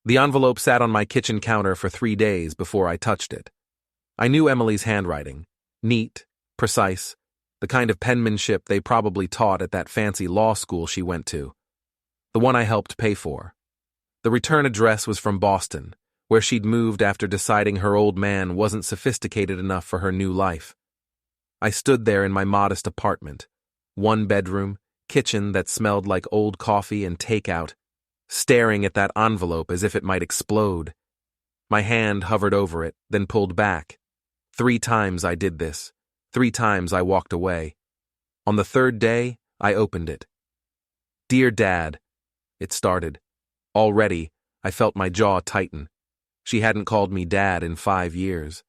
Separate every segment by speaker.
Speaker 1: The envelope sat on my kitchen counter for 3 days before I touched it. I knew Emily's handwriting. Neat, precise, the kind of penmanship they probably taught at that fancy law school she went to. The one I helped pay for. The return address was from Boston, where she'd moved after deciding her old man wasn't sophisticated enough for her new life. I stood there in my modest apartment, 1 bedroom, kitchen that smelled like old coffee and takeout, staring at that envelope as if it might explode. My hand hovered over it, then pulled back. 3 times I did this. 3 times I walked away. On the 3rd day, I opened it. "Dear Dad," it started. Already, I felt my jaw tighten. She hadn't called me Dad in 5 years.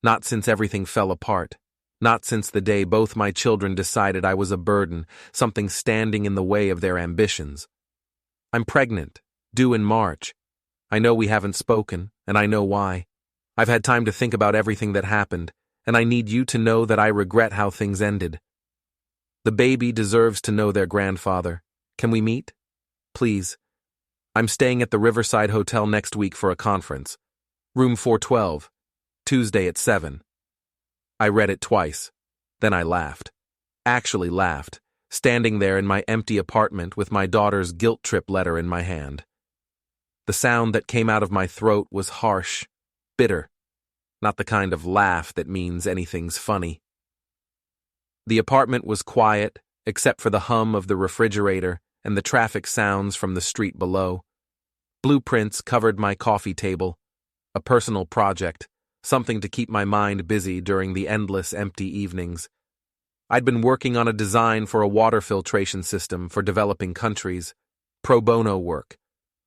Speaker 1: Not since everything fell apart. Not since the day both my children decided I was a burden, something standing in the way of their ambitions. "I'm pregnant, due in March. I know we haven't spoken, and I know why. I've had time to think about everything that happened, and I need you to know that I regret how things ended. The baby deserves to know their grandfather. Can we meet? Please. I'm staying at the Riverside Hotel next week for a conference. Room 412, Tuesday at 7. I read it twice. Then I laughed. Actually laughed, standing there in my empty apartment with my daughter's guilt trip letter in my hand. The sound that came out of my throat was harsh, bitter, not the kind of laugh that means anything's funny. The apartment was quiet, except for the hum of the refrigerator and the traffic sounds from the street below. Blueprints covered my coffee table, a personal project, something to keep my mind busy during the endless empty evenings. I'd been working on a design for a water filtration system for developing countries, pro bono work,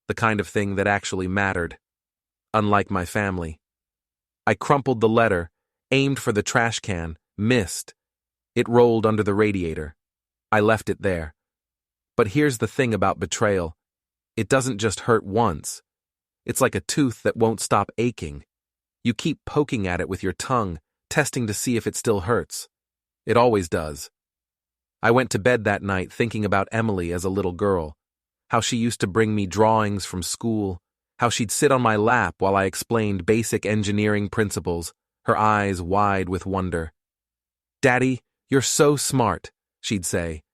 Speaker 1: the kind of thing that actually mattered, unlike my family. I crumpled the letter, aimed for the trash can, missed. It rolled under the radiator. I left it there. But here's the thing about betrayal. It doesn't just hurt once. It's like a tooth that won't stop aching. You keep poking at it with your tongue, testing to see if it still hurts. It always does. I went to bed that night thinking about Emily as a little girl, how she used to bring me drawings from school, how she'd sit on my lap while I explained basic engineering principles, her eyes wide with wonder. "Daddy, you're so smart," she'd say.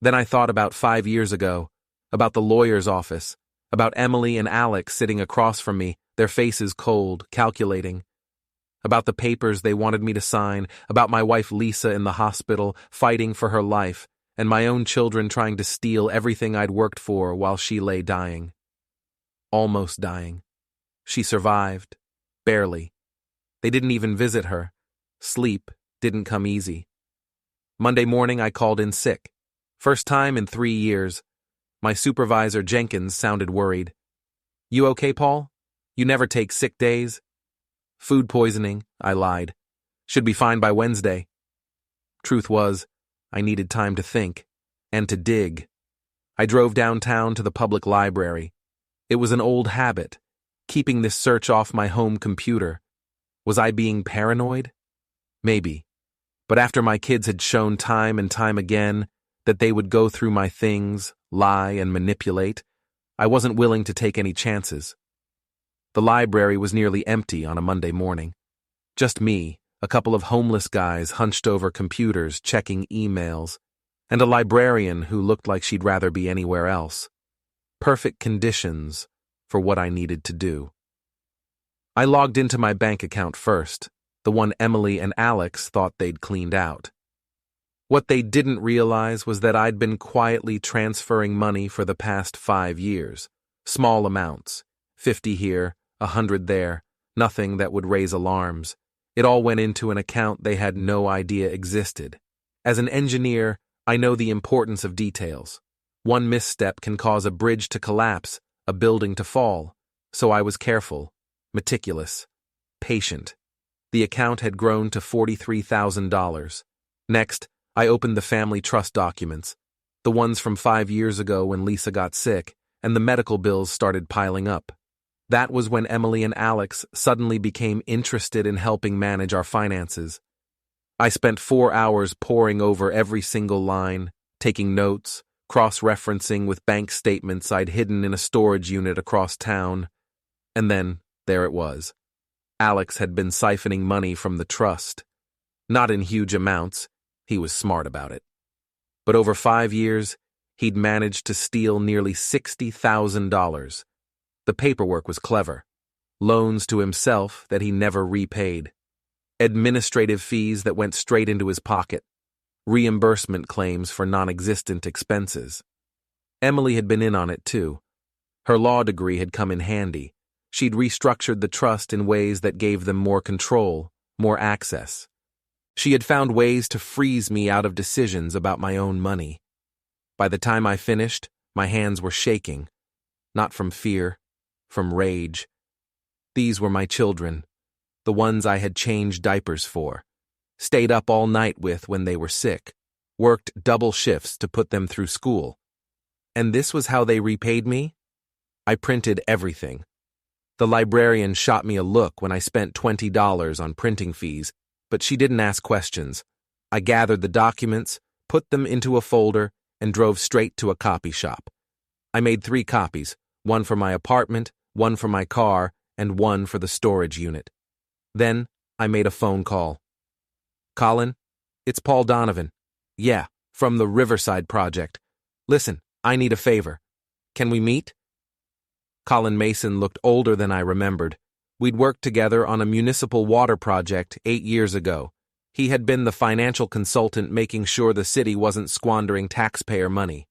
Speaker 1: Then I thought about 5 years ago, about the lawyer's office, about Emily and Alex sitting across from me, their faces cold, calculating, about the papers they wanted me to sign, about my wife Lisa in the hospital, fighting for her life, and my own children trying to steal everything I'd worked for while she lay dying. Almost dying. She survived. Barely. They didn't even visit her. Sleep didn't come easy. Monday morning I called in sick. First time in 3 years. My supervisor, Jenkins, sounded worried. "You okay, Paul? You never take sick days?" "Food poisoning," I lied. "Should be fine by Wednesday." Truth was, I needed time to think, and to dig. I drove downtown to the public library. It was an old habit, keeping this search off my home computer. Was I being paranoid? Maybe. But after my kids had shown time and time again that they would go through my things, lie, and manipulate, I wasn't willing to take any chances. The library was nearly empty on a Monday morning. Just me, a couple of homeless guys hunched over computers checking emails, and a librarian who looked like she'd rather be anywhere else. Perfect conditions for what I needed to do. I logged into my bank account first, the one Emily and Alex thought they'd cleaned out. What they didn't realize was that I'd been quietly transferring money for the past 5 years. Small amounts, 50 here, 100 there, nothing that would raise alarms. It all went into an account they had no idea existed. As an engineer, I know the importance of details. One misstep can cause a bridge to collapse, a building to fall. So I was careful, meticulous, patient. The account had grown to $43,000. Next, I opened the family trust documents, the ones from 5 years ago when Lisa got sick, and the medical bills started piling up. That was when Emily and Alex suddenly became interested in helping manage our finances. I spent 4 hours poring over every single line, taking notes, cross-referencing with bank statements I'd hidden in a storage unit across town. And then, there it was. Alex had been siphoning money from the trust. Not in huge amounts, he was smart about it. But over 5 years, he'd managed to steal nearly $60,000. The paperwork was clever. Loans to himself that he never repaid. Administrative fees that went straight into his pocket. Reimbursement claims for non-existent expenses. Emily had been in on it too. Her law degree had come in handy. She'd restructured the trust in ways that gave them more control, more access. She had found ways to freeze me out of decisions about my own money. By the time I finished, my hands were shaking. Not from fear, from rage. These were my children, the ones I had changed diapers for, stayed up all night with when they were sick, worked double shifts to put them through school. And this was how they repaid me? I printed everything. The librarian shot me a look when I spent $20 on printing fees, but she didn't ask questions. I gathered the documents, put them into a folder, and drove straight to a copy shop. I made 3 copies, one for my apartment, one for my car, and one for the storage unit. Then, I made a phone call. "Colin, it's Paul Donovan. Yeah, from the Riverside Project. Listen, I need a favor. Can we meet?" Colin Mason looked older than I remembered. We'd worked together on a municipal water project 8 years ago. He had been the financial consultant making sure the city wasn't squandering taxpayer money.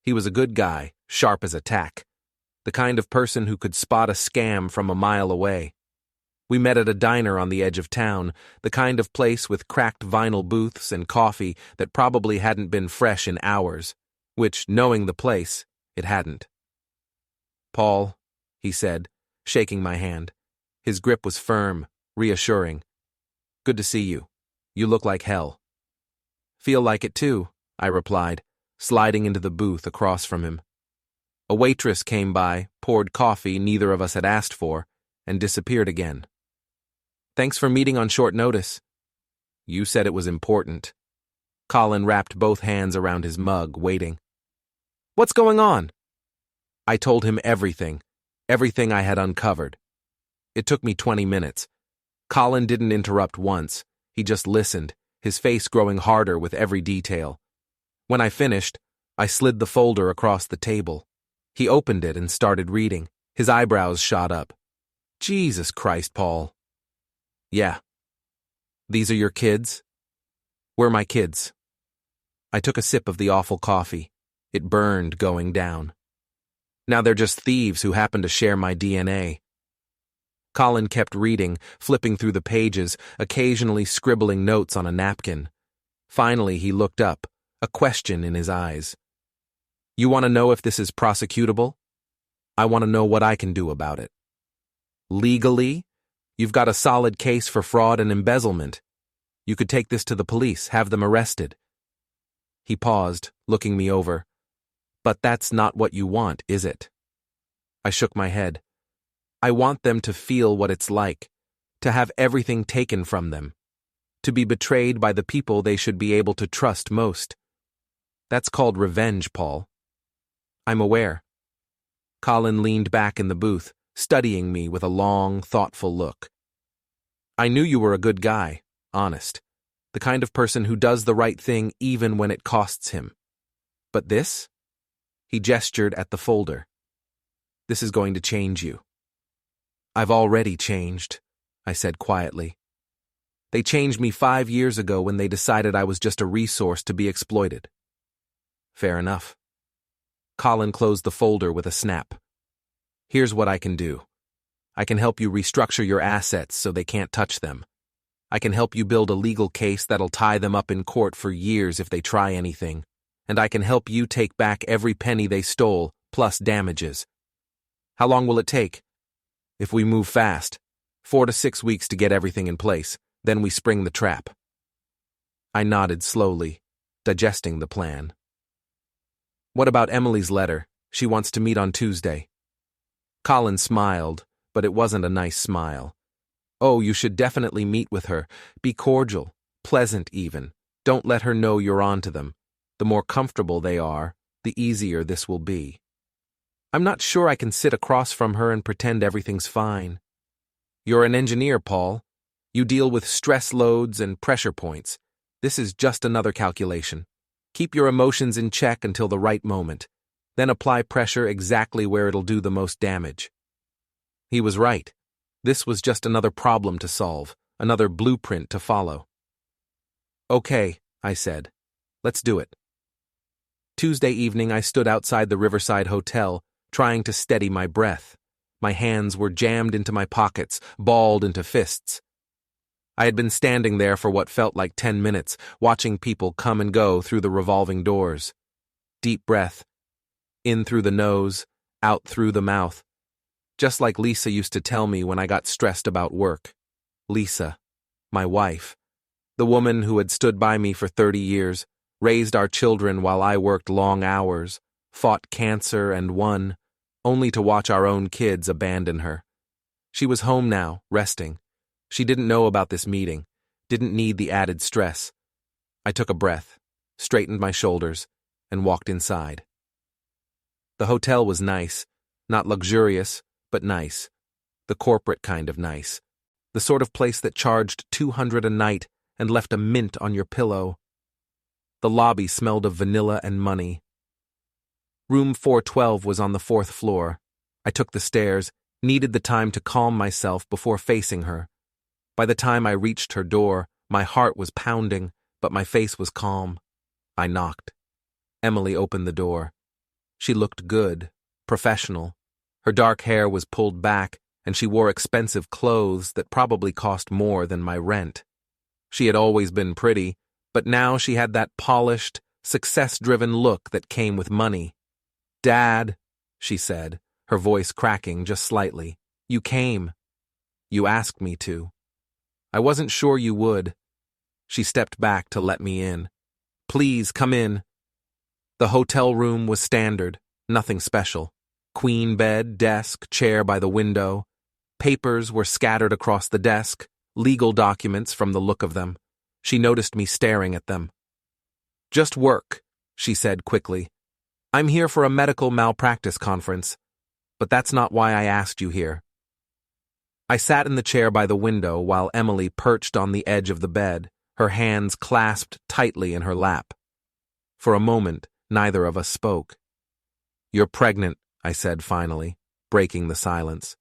Speaker 1: He was a good guy, sharp as a tack. The kind of person who could spot a scam from a mile away. We met at a diner on the edge of town, the kind of place with cracked vinyl booths and coffee that probably hadn't been fresh in hours, which, knowing the place, it hadn't. "Paul," he said, shaking my hand. His grip was firm, reassuring. "Good to see you. You look like hell." "Feel like it too," I replied, sliding into the booth across from him. A waitress came by, poured coffee neither of us had asked for, and disappeared again. "Thanks for meeting on short notice." "You said it was important." Colin wrapped both hands around his mug, waiting. "What's going on?" I told him everything I had uncovered. It took me 20 minutes. Colin didn't interrupt once. He just listened, his face growing harder with every detail. When I finished, I slid the folder across the table. He opened it and started reading. His eyebrows shot up. "Jesus Christ, Paul." "Yeah." "These are your kids?" "We're my kids." I took a sip of the awful coffee. It burned going down. "Now they're just thieves who happen to share my DNA." Colin kept reading, flipping through the pages, occasionally scribbling notes on a napkin. Finally, he looked up, a question in his eyes. "You want to know if this is prosecutable? I want to know what I can do about it." "Legally? You've got a solid case for fraud and embezzlement. You could take this to the police, have them arrested." He paused, looking me over. "But that's not what you want, is it?" I shook my head. "I want them to feel what it's like, to have everything taken from them, to be betrayed by the people they should be able to trust most. That's called revenge, Paul." "I'm aware." Colin leaned back in the booth, studying me with a long, thoughtful look. "I knew you were a good guy, honest, the kind of person who does the right thing even when it costs him. But this?" He gestured at the folder. "This is going to change you." "I've already changed," I said quietly. "They changed me 5 years ago when they decided I was just a resource to be exploited." "Fair enough." Colin closed the folder with a snap. "Here's what I can do. I can help you restructure your assets so they can't touch them. I can help you build a legal case that'll tie them up in court for years if they try anything. And I can help you take back every penny they stole, plus damages. How long will it take? If we move fast, 4 to 6 weeks to get everything in place, then we spring the trap." I nodded slowly, digesting the plan. "What about Emily's letter? She wants to meet on Tuesday." Colin smiled, but it wasn't a nice smile. "Oh, you should definitely meet with her. Be cordial, pleasant even. Don't let her know you're on to them. The more comfortable they are, the easier this will be. I'm not sure I can sit across from her and pretend everything's fine. You're an engineer, Paul. You deal with stress loads and pressure points. This is just another calculation. Keep your emotions in check until the right moment. Then apply pressure exactly where it'll do the most damage. He was right. This was just another problem to solve, another blueprint to follow. Okay, I said. Let's do it. Tuesday evening, I stood outside the Riverside Hotel, trying to steady my breath. My hands were jammed into my pockets, balled into fists. I had been standing there for what felt like 10 minutes, watching people come and go through the revolving doors. Deep breath. In through the nose, out through the mouth. Just like Lisa used to tell me when I got stressed about work. Lisa, my wife, the woman who had stood by me for 30 years, raised our children while I worked long hours, fought cancer and won, only to watch our own kids abandon her. She was home now, resting. She didn't know about this meeting, didn't need the added stress. I took a breath, straightened my shoulders, and walked inside. The hotel was nice, not luxurious, but nice. The corporate kind of nice. The sort of place that charged $200 a night and left a mint on your pillow. The lobby smelled of vanilla and money. Room 412 was on the 4th floor. I took the stairs, needed the time to calm myself before facing her. By the time I reached her door, my heart was pounding, but my face was calm. I knocked. Emily opened the door. She looked good, professional. Her dark hair was pulled back, and she wore expensive clothes that probably cost more than my rent. She had always been pretty, but now she had that polished, success-driven look that came with money. "Dad," she said, her voice cracking just slightly, "you came. You asked me to. I wasn't sure you would." She stepped back to let me in. "Please, come in." The hotel room was standard, nothing special. Queen bed, desk, chair by the window. Papers were scattered across the desk, legal documents from the look of them. She noticed me staring at them. "Just work," she said quickly. "I'm here for a medical malpractice conference, but that's not why I asked you here." I sat in the chair by the window while Emily perched on the edge of the bed, her hands clasped tightly in her lap. For a moment, neither of us spoke. "You're pregnant," I said finally, breaking the silence.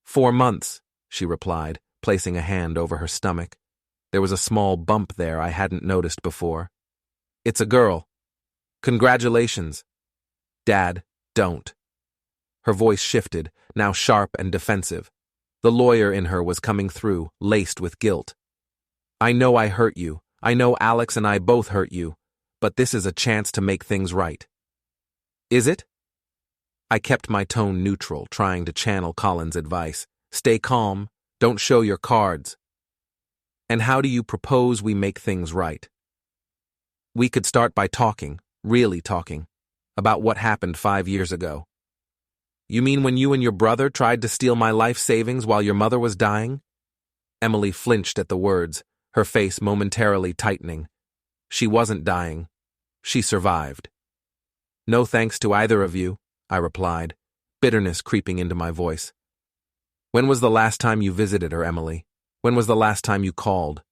Speaker 1: 4 months, she replied, placing a hand over her stomach. There was a small bump there I hadn't noticed before. "It's a girl. Congratulations." "Dad, don't." Her voice shifted, now sharp and defensive. The lawyer in her was coming through, laced with guilt. "I know I hurt you. I know Alex and I both hurt you, but this is a chance to make things right." "Is it?" I kept my tone neutral, trying to channel Colin's advice. "Stay calm. Don't show your cards." "And how do you propose we make things right?" "We could start by talking, really talking, about what happened 5 years ago." "You mean when you and your brother tried to steal my life savings while your mother was dying?" Emily flinched at the words, her face momentarily tightening. She wasn't dying. She survived. "No thanks to either of you," I replied, bitterness creeping into my voice. "When was the last time you visited her, Emily? When was the last time you called?"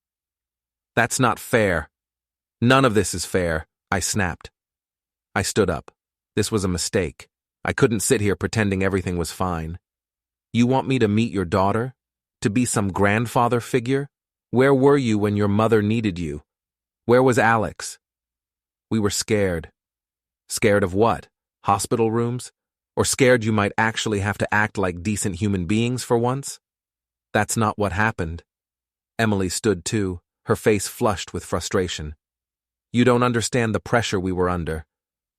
Speaker 1: "That's not fair." "None of this is fair," I snapped. I stood up. This was a mistake. I couldn't sit here pretending everything was fine. "You want me to meet your daughter? To be some grandfather figure? Where were you when your mother needed you? Where was Alex?" We were scared. Scared of what? Hospital rooms? Or scared you might actually have to act like decent human beings for once? That's not what happened. Emily stood too, her face flushed with frustration. "You don't understand the pressure we were under.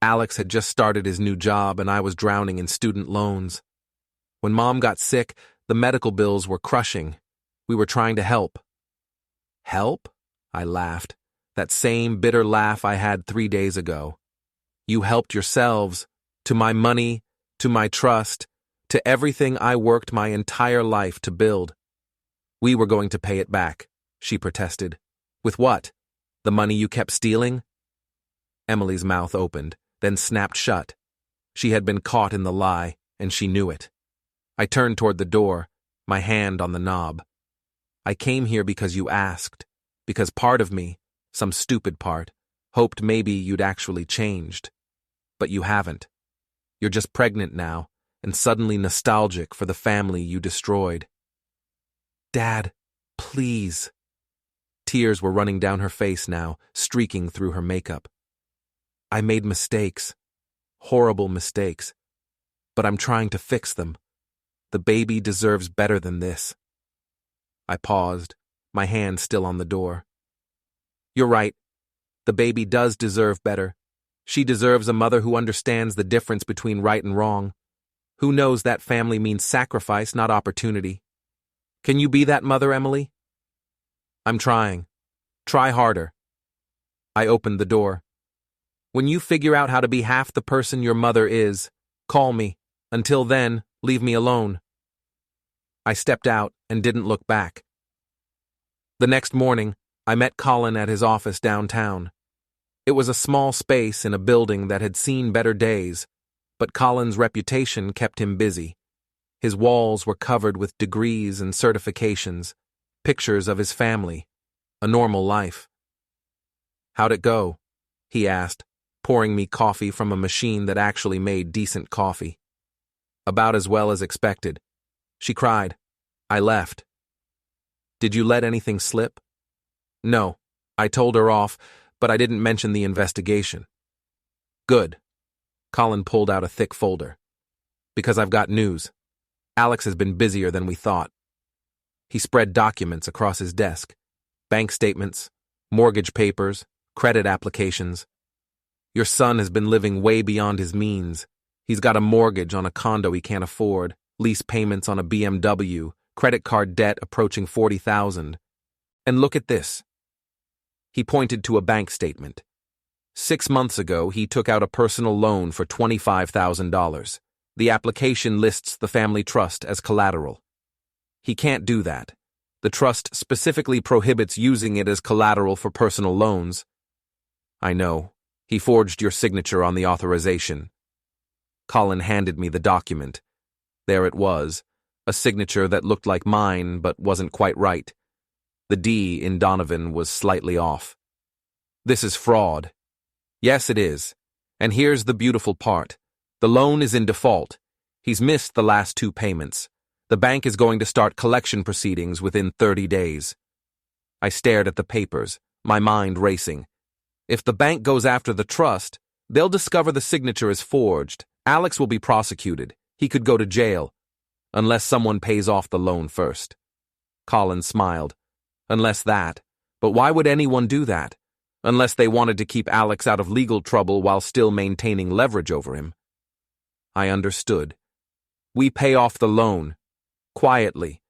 Speaker 1: Alex had just started his new job and I was drowning in student loans. When Mom got sick, the medical bills were crushing. We were trying to help." "Help?" I laughed, that same bitter laugh I had 3 days ago. "You helped yourselves, to my money, to my trust, to everything I worked my entire life to build. We were going to pay it back," she protested. "With what? The money you kept stealing?" Emily's mouth opened, then snapped shut. She had been caught in the lie, and she knew it. I turned toward the door, my hand on the knob. I came here because you asked, because part of me, some stupid part, hoped maybe you'd actually changed. But you haven't. You're just pregnant now, and suddenly nostalgic for the family you destroyed. Dad, please. Tears were running down her face now, streaking through her makeup. I made mistakes. Horrible mistakes. But I'm trying to fix them. The baby deserves better than this. I paused, my hand still on the door. You're right. The baby does deserve better. She deserves a mother who understands the difference between right and wrong, who knows that family means sacrifice, not opportunity. Can you be that mother, Emily? I'm trying. Try harder. I opened the door. When you figure out how to be half the person your mother is, call me. Until then, leave me alone. I stepped out and didn't look back. The next morning, I met Colin at his office downtown. It was a small space in a building that had seen better days, but Colin's reputation kept him busy. His walls were covered with degrees and certifications, pictures of his family, a normal life. How'd it go? He asked, pouring me coffee from a machine that actually made decent coffee. About as well as expected. She cried. I left. Did you let anything slip? No. I told her off, but I didn't mention the investigation. Good. Colin pulled out a thick folder. Because I've got news. Alex has been busier than we thought. He spread documents across his desk. Bank statements, mortgage papers, credit applications. Your son has been living way beyond his means. He's got a mortgage on a condo he can't afford, lease payments on a BMW, credit card debt approaching $40,000. And look at this. He pointed to a bank statement. 6 months ago, he took out a personal loan for $25,000. The application lists the family trust as collateral. He can't do that. The trust specifically prohibits using it as collateral for personal loans. I know. He forged your signature on the authorization. Colin handed me the document. There it was, a signature that looked like mine but wasn't quite right. The D in Donovan was slightly off. This is fraud. Yes, it is. And here's the beautiful part. The loan is in default. He's missed the last 2 payments. The bank is going to start collection proceedings within 30 days. I stared at the papers, my mind racing. If the bank goes after the trust, they'll discover the signature is forged. Alex will be prosecuted. He could go to jail. Unless someone pays off the loan first. Colin smiled. Unless that. But why would anyone do that? Unless they wanted to keep Alex out of legal trouble while still maintaining leverage over him. I understood. We pay off the loan. Quietly.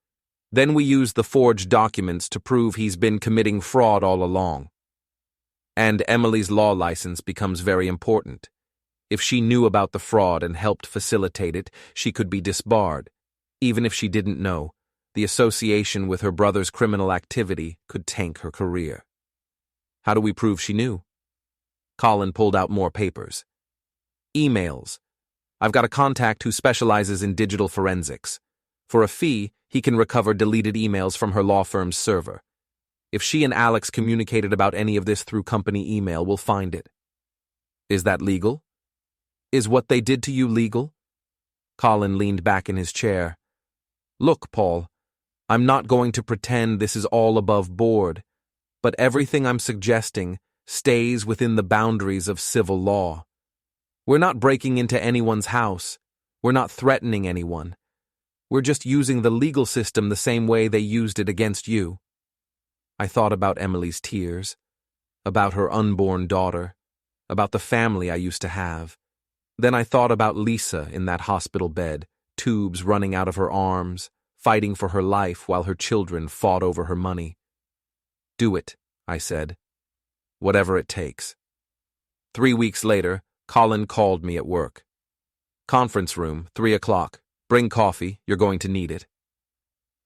Speaker 1: Then we use the forged documents to prove he's been committing fraud all along. And Emily's law license becomes very important. If she knew about the fraud and helped facilitate it, she could be disbarred. Even if she didn't know, the association with her brother's criminal activity could tank her career. How do we prove she knew? Colin pulled out more papers. Emails. I've got a contact who specializes in digital forensics. For a fee, he can recover deleted emails from her law firm's server. If she and Alex communicated about any of this through company email, we'll find it. Is that legal? Is what they did to you legal? Colin leaned back in his chair. Look, Paul, I'm not going to pretend this is all above board, but everything I'm suggesting stays within the boundaries of civil law. We're not breaking into anyone's house. We're not threatening anyone. We're just using the legal system the same way they used it against you. I thought about Emily's tears, about her unborn daughter, about the family I used to have. Then I thought about Lisa in that hospital bed, tubes running out of her arms, fighting for her life while her children fought over her money. Do it, I said. Whatever it takes. 3 weeks later, Colin called me at work. Conference room, 3 o'clock. Bring coffee, you're going to need it.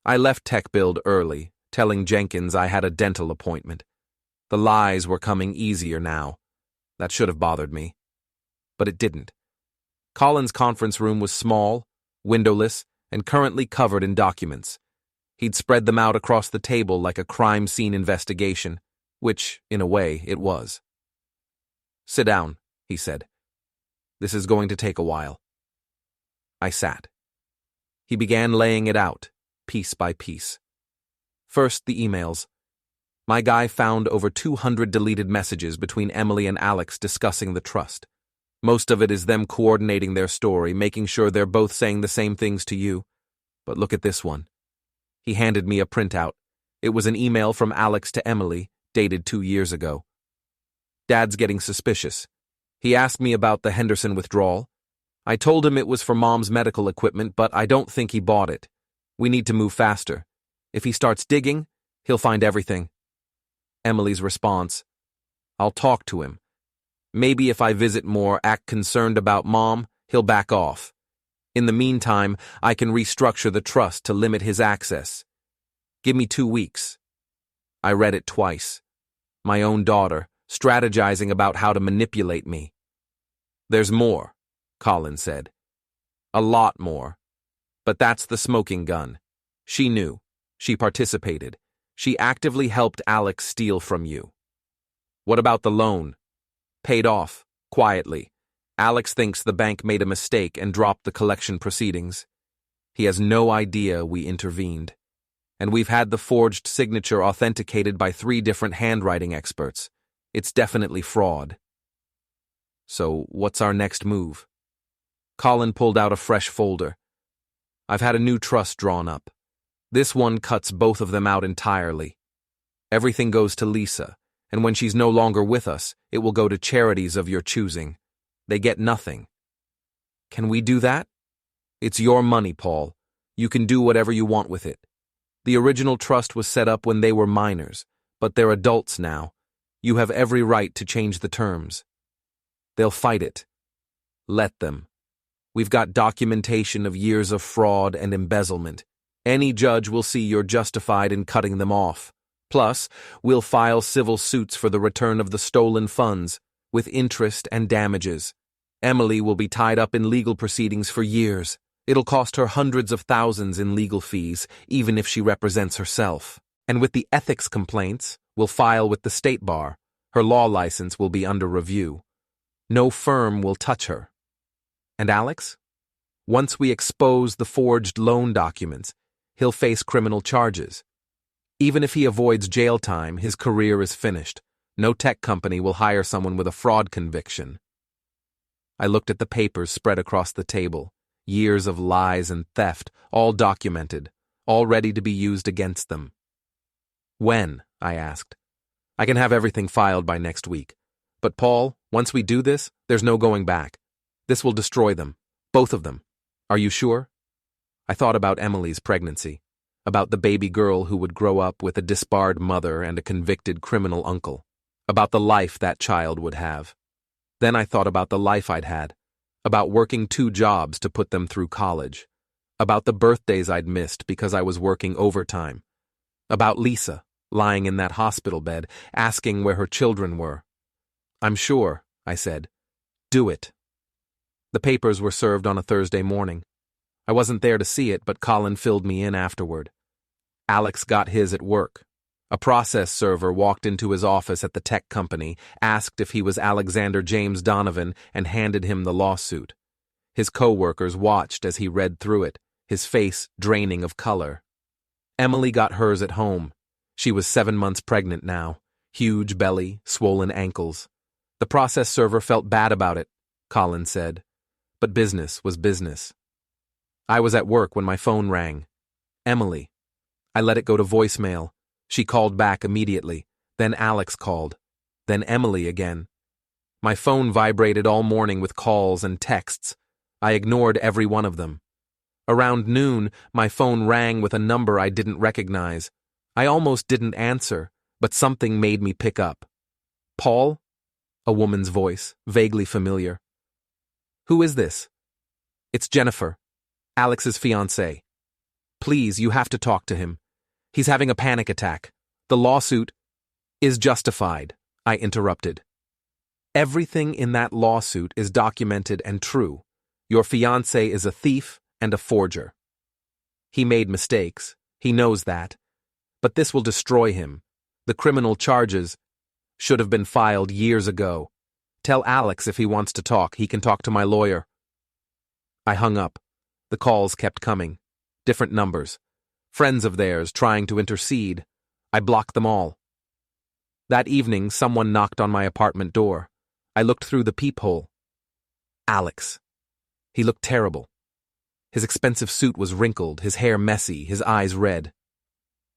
Speaker 1: I left Tech Build early, telling Jenkins I had a dental appointment. The lies were coming easier now. That should have bothered me. but it didn't. Colin's conference room was small, windowless, and currently covered in documents. He'd spread them out across the table like a crime scene investigation, which, in a way, it was. "Sit down," he said. "This is going to take a while." I sat. He began laying it out, piece by piece. First, the emails. My guy found over 200 deleted messages between Emily and Alex discussing the trust. Most of it is them coordinating their story, making sure they're both saying the same things to you. But look at this one. He handed me a printout. It was an email from Alex to Emily, dated 2 years ago. "Dad's getting suspicious. He asked me about the Henderson withdrawal. I told him it was for Mom's medical equipment, but I don't think he bought it. We need to move faster. If he starts digging, he'll find everything." Emily's response: "I'll talk to him. Maybe if I visit more, act concerned about Mom, he'll back off. In the meantime, I can restructure the trust to limit his access. Give me 2 weeks." I read it twice. My own daughter, strategizing about how to manipulate me. "There's more," Colin said. "A lot more. But that's the smoking gun. She knew. She participated. She actively helped Alex steal from you. What about the loan? Paid off, quietly. Alex thinks the bank made a mistake and dropped the collection proceedings. He has no idea we intervened. And we've had the forged signature authenticated by 3 different handwriting experts. It's definitely fraud." "So what's our next move?" Colin pulled out a fresh folder. "I've had a new trust drawn up. This one cuts both of them out entirely. Everything goes to Lisa, and when she's no longer with us, it will go to charities of your choosing. They get nothing." "Can we do that?" "It's your money, Paul. You can do whatever you want with it. The original trust was set up when they were minors, but they're adults now. You have every right to change the terms." "They'll fight it. Let them. We've got documentation of years of fraud and embezzlement. Any judge will see you're justified in cutting them off. Plus, we'll file civil suits for the return of the stolen funds, with interest and damages. Emily will be tied up in legal proceedings for years. It'll cost her hundreds of thousands in legal fees, even if she represents herself. And with the ethics complaints, we'll file with the state bar. Her law license will be under review. No firm will touch her. And Alex? Once we expose the forged loan documents, he'll face criminal charges. Even if he avoids jail time, his career is finished. No tech company will hire someone with a fraud conviction." I looked at the papers spread across the table. Years of lies and theft, all documented, all ready to be used against them. "When?" I asked. "I can have everything filed by next week. But Paul, once we do this, there's no going back. This will destroy them. Both of them. Are you sure?" I thought about Emily's pregnancy, about the baby girl who would grow up with a disbarred mother and a convicted criminal uncle, about the life that child would have. Then I thought about the life I'd had, about working 2 jobs to put them through college, about the birthdays I'd missed because I was working overtime, about Lisa, lying in that hospital bed, asking where her children were. "I'm sure," I said. "Do it." The papers were served on a Thursday morning. I wasn't there to see it, but Colin filled me in afterward. Alex got his at work. A process server walked into his office at the tech company, asked if he was Alexander James Donovan, and handed him the lawsuit. His co-workers watched as he read through it, his face draining of color. Emily got hers at home. She was 7 months pregnant now, huge belly, swollen ankles. The process server felt bad about it, Colin said. But business was business. I was at work when my phone rang. Emily. I let it go to voicemail. She called back immediately. Then Alex called. Then Emily again. My phone vibrated all morning with calls and texts. I ignored every one of them. Around noon, my phone rang with a number I didn't recognize. I almost didn't answer, but something made me pick up. "Paul?" A woman's voice, vaguely familiar. "Who is this?" "It's Jennifer, Alex's fiancée. Please, you have to talk to him. He's having a panic attack. The lawsuit is justified," I interrupted. Everything in that lawsuit is documented and true. Your fiancé is a thief and a forger. He made mistakes. He knows that. But this will destroy him. The criminal charges should have been filed years ago. Tell Alex if he wants to talk, he can talk to my lawyer. I hung up. The calls kept coming. Different numbers. Friends of theirs trying to intercede. I blocked them all. That evening, someone knocked on my apartment door. I looked through the peephole. Alex. He looked terrible. His expensive suit was wrinkled, his hair messy, his eyes red.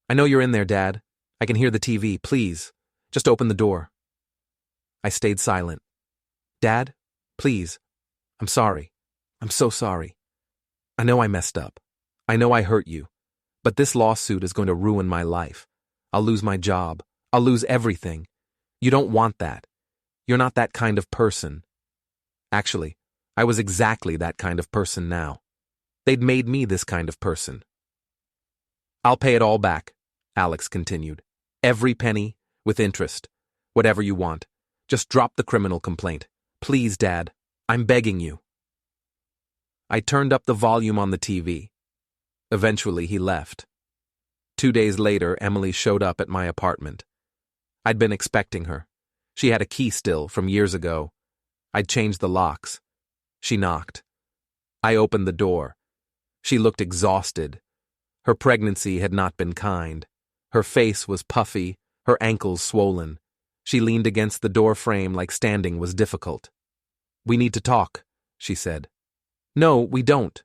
Speaker 1: I know you're in there, Dad. I can hear the TV. Please, just open the door. I stayed silent. Dad, please. I'm sorry. I'm so sorry. I know I messed up. I know I hurt you. But this lawsuit is going to ruin my life. I'll lose my job. I'll lose everything. You don't want that. You're not that kind of person. Actually, I was exactly that kind of person now. They'd made me this kind of person. I'll pay it all back, Alex continued. Every penny, with interest. Whatever you want. Just drop the criminal complaint. Please, Dad. I'm begging you. I turned up the volume on the TV. Eventually, he left. 2 days later, Emily showed up at my apartment. I'd been expecting her. She had a key still from years ago. I'd changed the locks. She knocked. I opened the door. She looked exhausted. Her pregnancy had not been kind. Her face was puffy, her ankles swollen. She leaned against the door frame like standing was difficult. We need to talk, she said. No, we don't.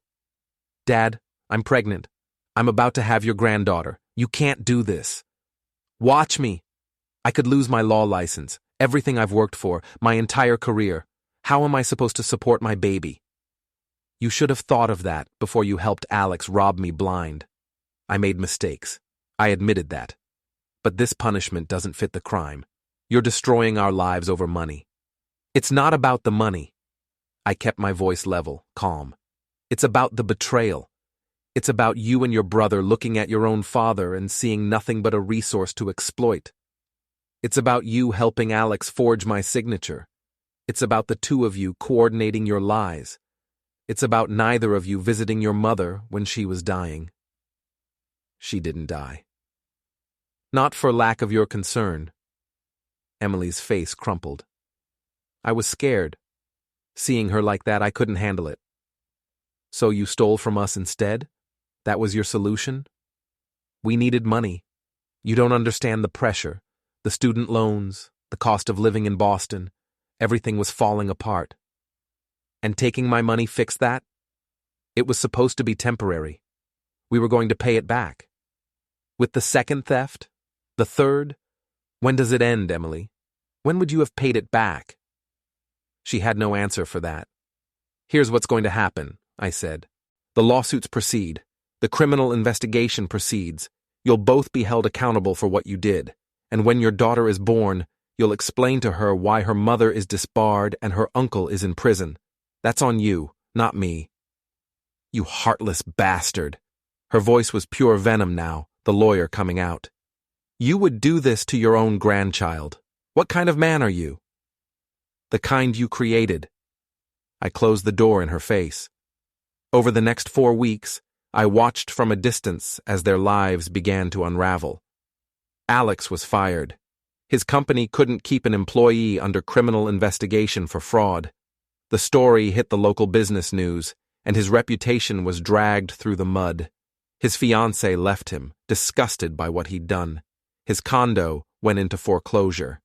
Speaker 1: Dad, I'm pregnant. I'm about to have your granddaughter. You can't do this. Watch me. I could lose my law license, everything I've worked for, my entire career. How am I supposed to support my baby? You should have thought of that before you helped Alex rob me blind. I made mistakes. I admitted that. But this punishment doesn't fit the crime. You're destroying our lives over money. It's not about the money. I kept my voice level, calm. It's about the betrayal. It's about you and your brother looking at your own father and seeing nothing but a resource to exploit. It's about you helping Alex forge my signature. It's about the two of you coordinating your lies. It's about neither of you visiting your mother when she was dying. She didn't die. Not for lack of your concern. Emily's face crumpled. I was scared. Seeing her like that, I couldn't handle it. So you stole from us instead? That was your solution? We needed money. You don't understand the pressure, the student loans, the cost of living in Boston. Everything was falling apart. And taking my money fixed that? It was supposed to be temporary. We were going to pay it back. With the second theft? The third? When does it end, Emily? When would you have paid it back? She had no answer for that. Here's what's going to happen, I said. The lawsuits proceed. The criminal investigation proceeds. You'll both be held accountable for what you did. And when your daughter is born, you'll explain to her why her mother is disbarred and her uncle is in prison. That's on you, not me. You heartless bastard. Her voice was pure venom now, the lawyer coming out. You would do this to your own grandchild. What kind of man are you? The kind you created. I closed the door in her face. Over the next 4 weeks, I watched from a distance as their lives began to unravel. Alex was fired. His company couldn't keep an employee under criminal investigation for fraud. The story hit the local business news, and his reputation was dragged through the mud. His fiancée left him, disgusted by what he'd done. His condo went into foreclosure.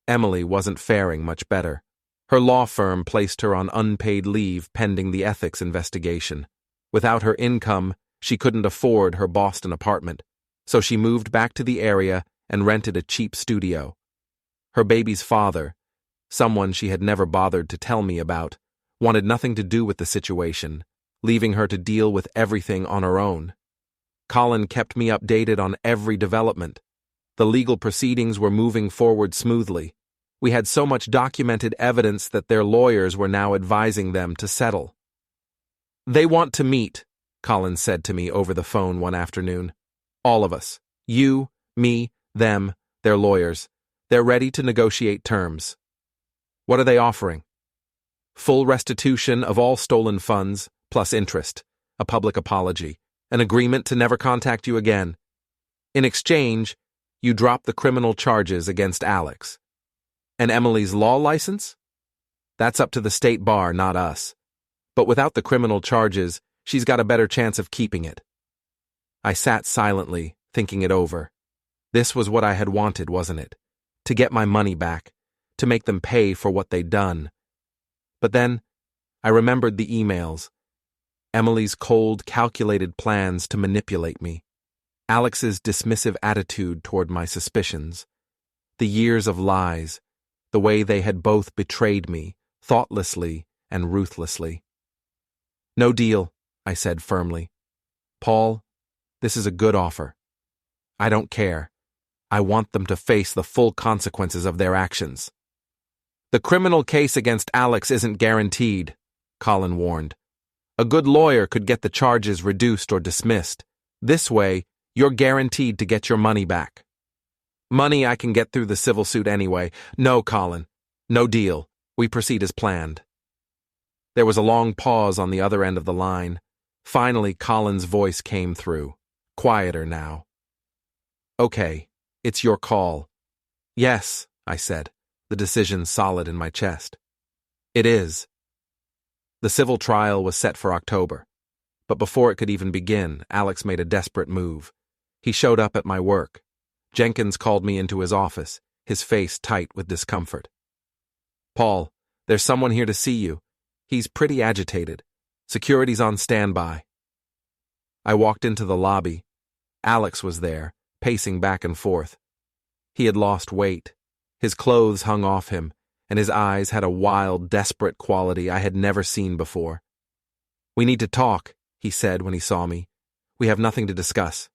Speaker 1: Emily wasn't faring much better. Her law firm placed her on unpaid leave pending the ethics investigation. Without her income, she couldn't afford her Boston apartment, so she moved back to the area and rented a cheap studio. Her baby's father, someone she had never bothered to tell me about, wanted nothing to do with the situation, leaving her to deal with everything on her own. Colin kept me updated on every development. The legal proceedings were moving forward smoothly. We had so much documented evidence that their lawyers were now advising them to settle. They want to meet, Colin said to me over the phone one afternoon. All of us. You, me, them, their lawyers. They're ready to negotiate terms. What are they offering? Full restitution of all stolen funds, plus interest, a public apology, an agreement to never contact you again. In exchange, you drop the criminal charges against Alex. And Emily's law license? That's up to the state bar, not us. But without the criminal charges, she's got a better chance of keeping it. I sat silently, thinking it over. This was what I had wanted, wasn't it? To get my money back, to make them pay for what they'd done. But then, I remembered the emails. Emily's cold, calculated plans to manipulate me. Alex's dismissive attitude toward my suspicions. The years of lies, the way they had both betrayed me, thoughtlessly and ruthlessly. No deal, I said firmly. Paul, this is a good offer. I don't care. I want them to face the full consequences of their actions. The criminal case against Alex isn't guaranteed, Colin warned. A good lawyer could get the charges reduced or dismissed. This way, you're guaranteed to get your money back. Money I can get through the civil suit anyway. No, Colin. No deal. We proceed as planned. There was a long pause on the other end of the line. Finally, Colin's voice came through, quieter now. Okay, it's your call. Yes, I said, the decision solid in my chest. It is. The civil trial was set for October. But before it could even begin, Alex made a desperate move. He showed up at my work. Jenkins called me into his office, his face tight with discomfort. Paul, there's someone here to see you. He's pretty agitated. Security's on standby. I walked into the lobby. Alex was there, pacing back and forth. He had lost weight. His clothes hung off him, and his eyes had a wild, desperate quality I had never seen before. We need to talk, he said when he saw me. We have nothing to discuss.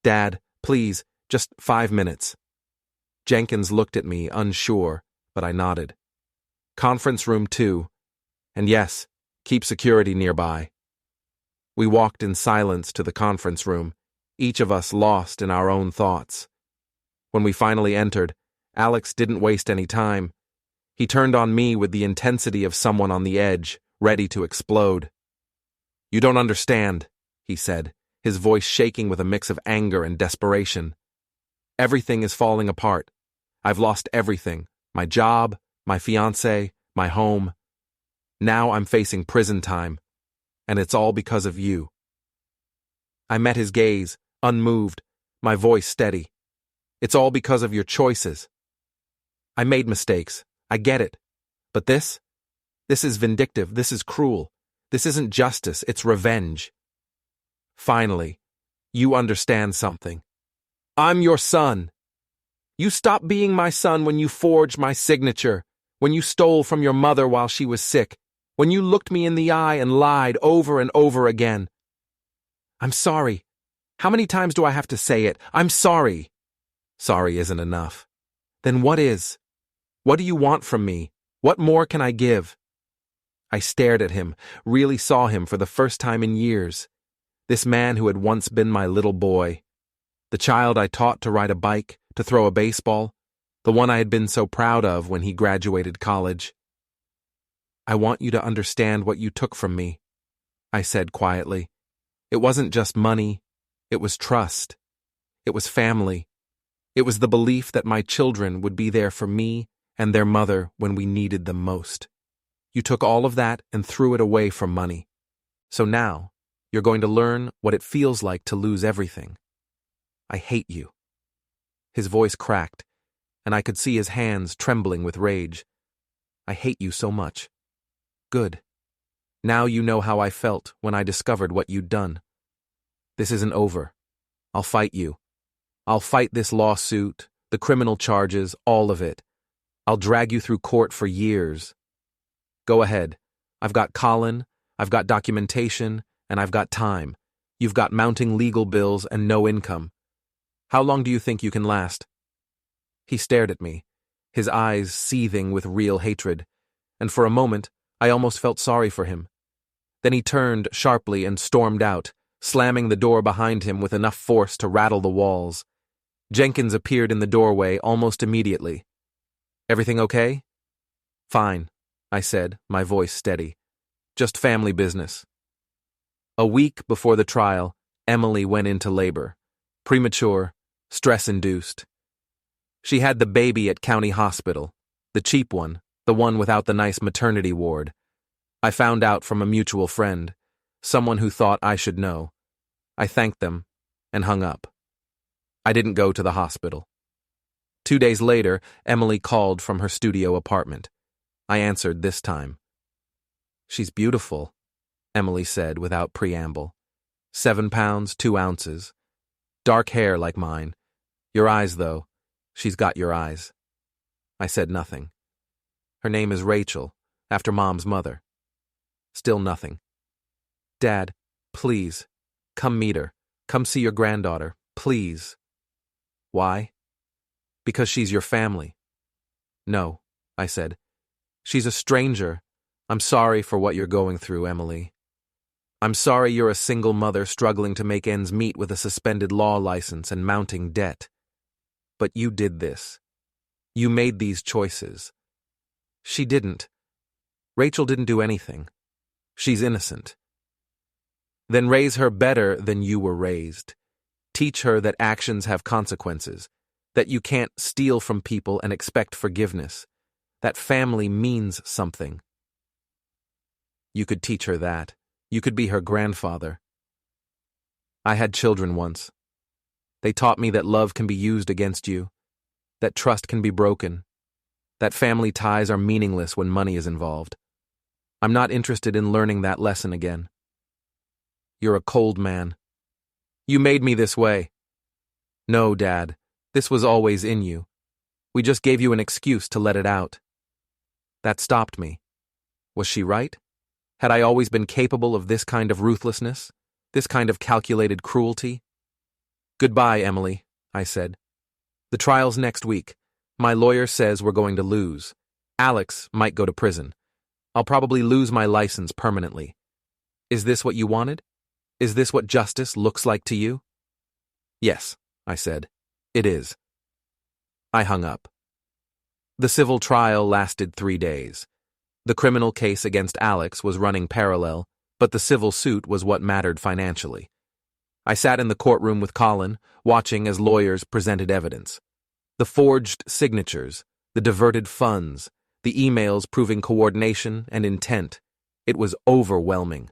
Speaker 1: Dad, please, just 5 minutes. Jenkins looked at me, unsure, but I nodded. Conference room 2. And yes, keep security nearby. We walked in silence to the conference room, each of us lost in our own thoughts. When we finally entered, Alex didn't waste any time. He turned on me with the intensity of someone on the edge, ready to explode. You don't understand, he said, his voice shaking with a mix of anger and desperation. Everything is falling apart. I've lost everything. My job, my fiancé, my home. Now I'm facing prison time, and it's all because of you. I met his gaze, unmoved, my voice steady. It's all because of your choices. I made mistakes, I get it. But this is vindictive, this is cruel. This isn't justice, it's revenge. Finally, you understand something. I'm your son. You stopped being my son when you forged my signature, when you stole from your mother while she was sick, when you looked me in the eye and lied over and over again. I'm sorry. How many times do I have to say it? I'm sorry. Sorry isn't enough. Then what is? What do you want from me? What more can I give? I stared at him, really saw him for the first time in years. This man who had once been my little boy. The child I taught to ride a bike, to throw a baseball. The one I had been so proud of when he graduated college. I want you to understand what you took from me, I said quietly. It wasn't just money. It was trust. It was family. It was the belief that my children would be there for me and their mother when we needed them most. You took all of that and threw it away for money. So now, you're going to learn what it feels like to lose everything. I hate you. His voice cracked, and I could see his hands trembling with rage. I hate you so much. Good. Now you know how I felt when I discovered what you'd done. This isn't over. I'll fight you. I'll fight this lawsuit, the criminal charges, all of it. I'll drag you through court for years. Go ahead. I've got Colin, I've got documentation, and I've got time. You've got mounting legal bills and no income. How long do you think you can last? He stared at me, his eyes seething with real hatred, and for a moment, I almost felt sorry for him. Then he turned sharply and stormed out, slamming the door behind him with enough force to rattle the walls. Jenkins appeared in the doorway almost immediately. Everything okay? Fine, I said, my voice steady. Just family business. A week before the trial, Emily went into labor. Premature, stress-induced. She had the baby at county hospital, the cheap one, the one without the nice maternity ward. I found out from a mutual friend, someone who thought I should know. I thanked them and hung up. I didn't go to the hospital. 2 days later, Emily called from her studio apartment. I answered this time. She's beautiful, Emily said without preamble. 7 pounds, 2 ounces. Dark hair like mine. Your eyes, though. She's got your eyes. I said nothing. Her name is Rachel, after Mom's mother. Still nothing. Dad, please, come meet her. Come see your granddaughter, please. Why? Because she's your family. No, I said. She's a stranger. I'm sorry for what you're going through, Emily. I'm sorry you're a single mother struggling to make ends meet with a suspended law license and mounting debt. But you did this. You made these choices. She didn't. Rachel didn't do anything. She's innocent. Then raise her better than you were raised. Teach her that actions have consequences, that you can't steal from people and expect forgiveness, that family means something. You could teach her that. You could be her grandfather. I had children once. They taught me that love can be used against you, that trust can be broken, that family ties are meaningless when money is involved. I'm not interested in learning that lesson again. You're a cold man. You made me this way. No, Dad, this was always in you. We just gave you an excuse to let it out. That stopped me. Was she right? Had I always been capable of this kind of ruthlessness? This kind of calculated cruelty? Goodbye, Emily, I said. The trial's next week. My lawyer says we're going to lose. Alex might go to prison. I'll probably lose my license permanently. Is this what you wanted? Is this what justice looks like to you? Yes, I said. It is. I hung up. The civil trial lasted 3 days. The criminal case against Alex was running parallel, but the civil suit was what mattered financially. I sat in the courtroom with Colin, watching as lawyers presented evidence. The forged signatures, the diverted funds, the emails proving coordination and intent. It was overwhelming.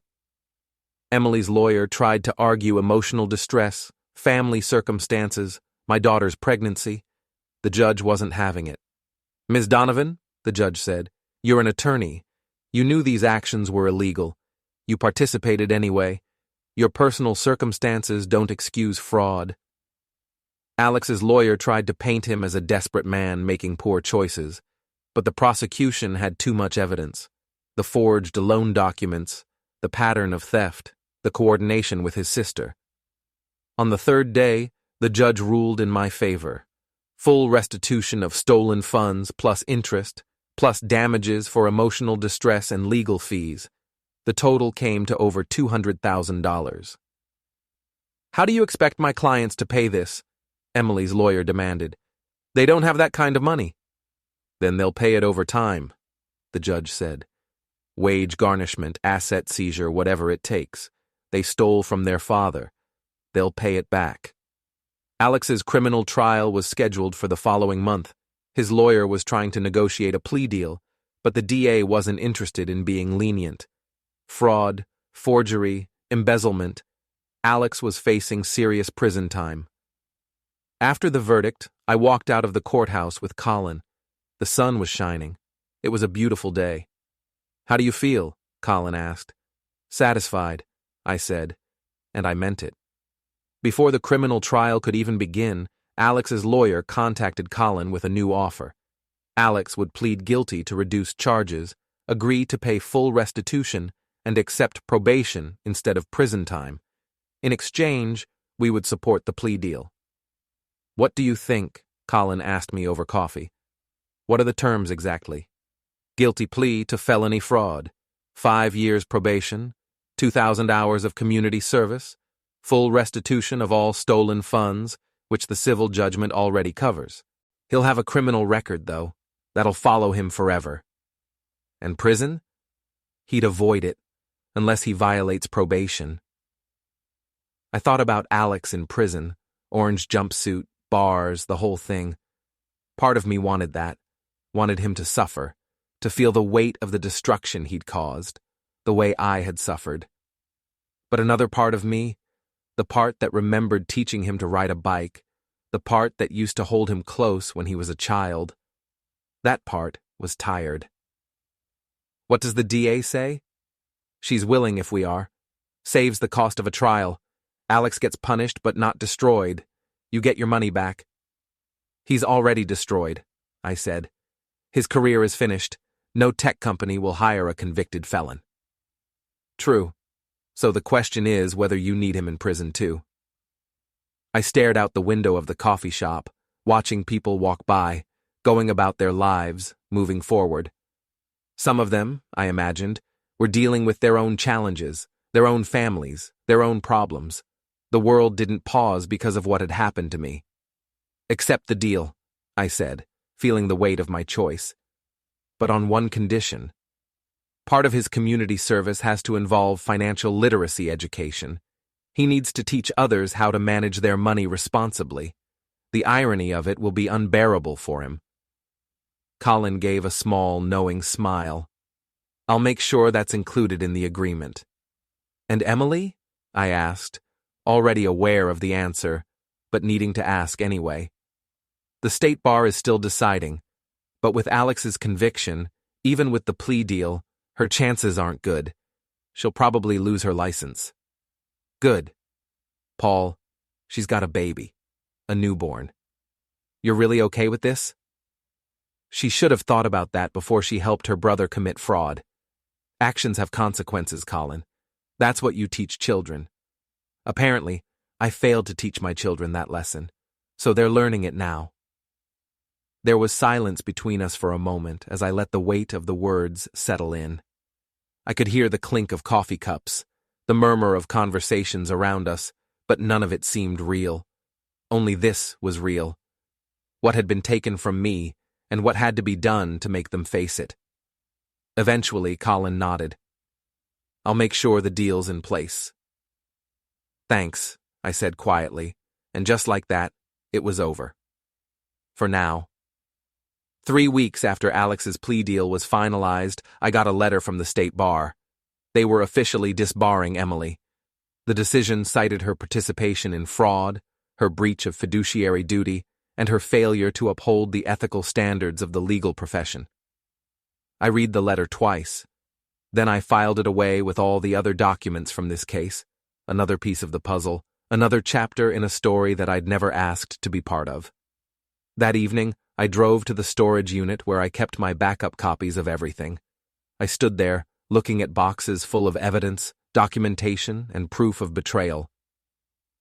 Speaker 1: Emily's lawyer tried to argue emotional distress, family circumstances, my daughter's pregnancy. The judge wasn't having it. Ms. Donovan, the judge said, you're an attorney. You knew these actions were illegal. You participated anyway. Your personal circumstances don't excuse fraud. Alex's lawyer tried to paint him as a desperate man making poor choices, but the prosecution had too much evidence. The forged loan documents, the pattern of theft, the coordination with his sister. On the 3rd day, the judge ruled in my favor. Full restitution of stolen funds plus interest, plus damages for emotional distress and legal fees. The total came to over $200,000. How do you expect my clients to pay this? Emily's lawyer demanded. They don't have that kind of money. Then they'll pay it over time, the judge said. Wage garnishment, asset seizure, whatever it takes. They stole from their father. They'll pay it back. Alex's criminal trial was scheduled for the following month. His lawyer was trying to negotiate a plea deal, but the DA wasn't interested in being lenient. Fraud, forgery, embezzlement. Alex was facing serious prison time. After the verdict, I walked out of the courthouse with Colin. The sun was shining. It was a beautiful day. How do you feel? Colin asked. Satisfied, I said, and I meant it. Before the criminal trial could even begin, Alex's lawyer contacted Colin with a new offer. Alex would plead guilty to reduced charges, agree to pay full restitution, and accept probation instead of prison time. In exchange, we would support the plea deal. What do you think? Colin asked me over coffee. What are the terms exactly? Guilty plea to felony fraud, 5 years probation, 2,000 hours of community service, full restitution of all stolen funds, which the civil judgment already covers. He'll have a criminal record, though. That'll follow him forever. And prison? He'd avoid it, unless he violates probation. I thought about Alex in prison, orange jumpsuit, bars, the whole thing. Part of me wanted that, wanted him to suffer, to feel the weight of the destruction he'd caused, the way I had suffered. But another part of me, the part that remembered teaching him to ride a bike, the part that used to hold him close when he was a child, that part was tired. What does the DA say? She's willing if we are. Saves the cost of a trial. Alex gets punished but not destroyed. You get your money back. He's already destroyed, I said. His career is finished. No tech company will hire a convicted felon. True. So the question is whether you need him in prison too. I stared out the window of the coffee shop, watching people walk by, going about their lives, moving forward. Some of them, I imagined, were dealing with their own challenges, their own families, their own problems. The world didn't pause because of what had happened to me. Accept the deal, I said, feeling the weight of my choice. But on one condition. Part of his community service has to involve financial literacy education. He needs to teach others how to manage their money responsibly. The irony of it will be unbearable for him. Colin gave a small, knowing smile. I'll make sure that's included in the agreement. And Emily? I asked, already aware of the answer, but needing to ask anyway. The state bar is still deciding, but with Alex's conviction, even with the plea deal, her chances aren't good. She'll probably lose her license. Good. Paul, she's got a baby, a newborn. You're really okay with this? She should have thought about that before she helped her brother commit fraud. Actions have consequences, Colin. That's what you teach children. Apparently, I failed to teach my children that lesson, so they're learning it now. There was silence between us for a moment as I let the weight of the words settle in. I could hear the clink of coffee cups, the murmur of conversations around us, but none of it seemed real. Only this was real. What had been taken from me, and what had to be done to make them face it. Eventually, Colin nodded. I'll make sure the deal's in place. Thanks, I said quietly, and just like that, it was over. For now. 3 weeks after Alex's plea deal was finalized, I got a letter from the state bar. They were officially disbarring Emily. The decision cited her participation in fraud, her breach of fiduciary duty, and her failure to uphold the ethical standards of the legal profession. I read the letter twice. Then I filed it away with all the other documents from this case, another piece of the puzzle, another chapter in a story that I'd never asked to be part of. That evening, I drove to the storage unit where I kept my backup copies of everything. I stood there, looking at boxes full of evidence, documentation, and proof of betrayal.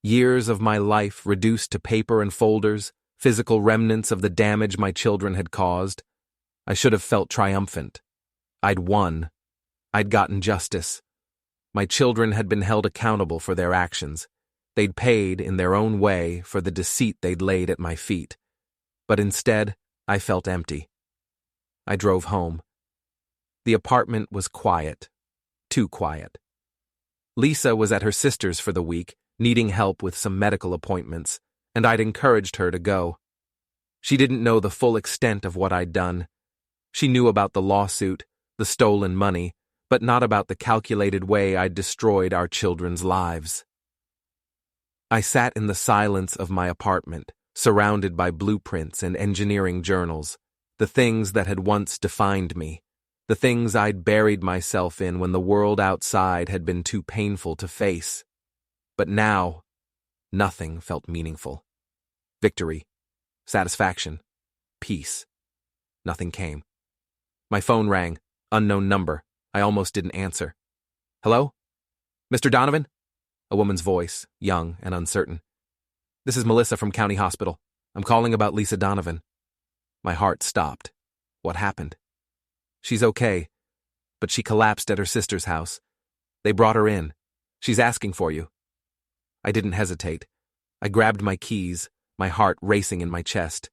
Speaker 1: Years of my life reduced to paper and folders, physical remnants of the damage my children had caused. I should have felt triumphant. I'd won. I'd gotten justice. My children had been held accountable for their actions. They'd paid, in their own way, for the deceit they'd laid at my feet. But instead, I felt empty. I drove home. The apartment was quiet. Too quiet. Lisa was at her sister's for the week, needing help with some medical appointments, and I'd encouraged her to go. She didn't know the full extent of what I'd done. She knew about the lawsuit, the stolen money, but not about the calculated way I'd destroyed our children's lives. I sat in the silence of my apartment, surrounded by blueprints and engineering journals, the things that had once defined me, the things I'd buried myself in when the world outside had been too painful to face. But now, nothing felt meaningful. Victory, satisfaction, peace. Nothing came. My phone rang, unknown number. I almost didn't answer. Hello? Mr. Donovan? A woman's voice, young and uncertain. This is Melissa from County Hospital. I'm calling about Lisa Donovan. My heart stopped. What happened? She's okay, but she collapsed at her sister's house. They brought her in. She's asking for you. I didn't hesitate. I grabbed my keys, my heart racing in my chest.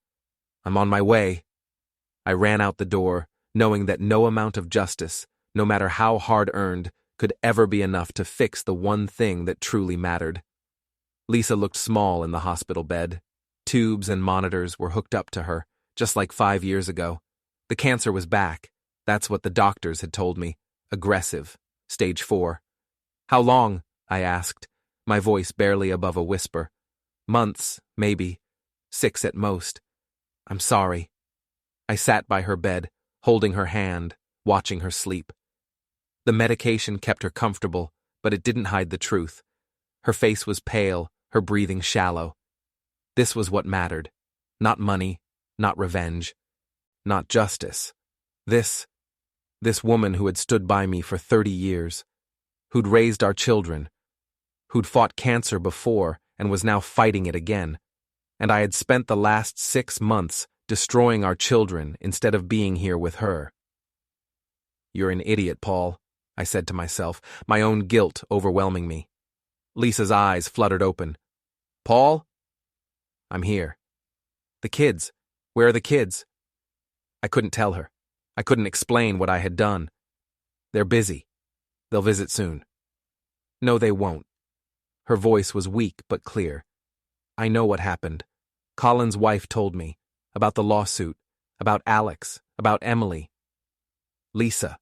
Speaker 1: I'm on my way. I ran out the door, knowing that no amount of justice, no matter how hard-earned, could ever be enough to fix the one thing that truly mattered. Lisa looked small in the hospital bed. Tubes and monitors were hooked up to her, just like 5 years ago. The cancer was back. That's what the doctors had told me. Aggressive. Stage 4. How long? I asked, my voice barely above a whisper. Months, maybe. 6 at most. I'm sorry. I sat by her bed, holding her hand, watching her sleep. The medication kept her comfortable, but it didn't hide the truth. Her face was pale, her breathing shallow. This was what mattered. Not money, not revenge, not justice. This woman who had stood by me for 30 years, who'd raised our children, who'd fought cancer before and was now fighting it again. And I had spent the last 6 months destroying our children instead of being here with her. You're an idiot, Paul, I said to myself, my own guilt overwhelming me. Lisa's eyes fluttered open. Paul? I'm here. The kids. Where are the kids? I couldn't tell her. I couldn't explain what I had done. They're busy. They'll visit soon. No, they won't. Her voice was weak but clear. I know what happened. Colin's wife told me. About the lawsuit. About Alex. About Emily. Lisa.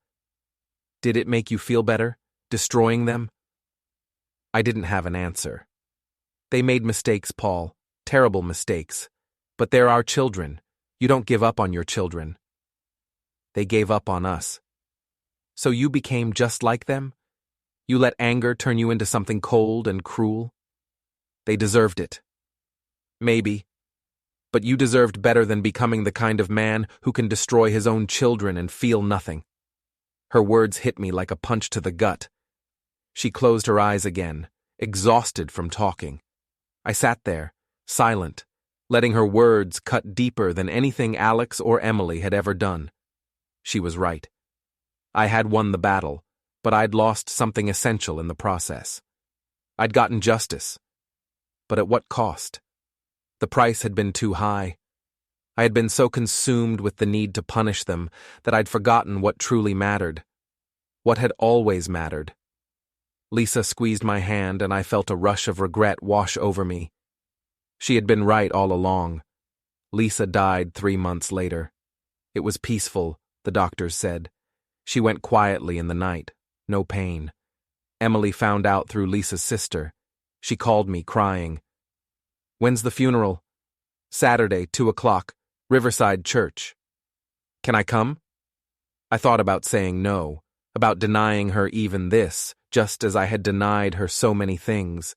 Speaker 1: Did it make you feel better? Destroying them? I didn't have an answer. They made mistakes, Paul. Terrible mistakes. But they're our children. You don't give up on your children. They gave up on us. So you became just like them? You let anger turn you into something cold and cruel? They deserved it. Maybe. But you deserved better than becoming the kind of man who can destroy his own children and feel nothing. Her words hit me like a punch to the gut. She closed her eyes again, exhausted from talking. I sat there, silent, letting her words cut deeper than anything Alex or Emily had ever done. She was right. I had won the battle, but I'd lost something essential in the process. I'd gotten justice. But at what cost? The price had been too high. I had been so consumed with the need to punish them that I'd forgotten what truly mattered. What had always mattered. Lisa squeezed my hand and I felt a rush of regret wash over me. She had been right all along. Lisa died 3 months later. It was peaceful, the doctors said. She went quietly in the night. No pain. Emily found out through Lisa's sister. She called me, crying. When's the funeral? Saturday, 2 o'clock, Riverside Church. Can I come? I thought about saying no, about denying her even this, just as I had denied her so many things.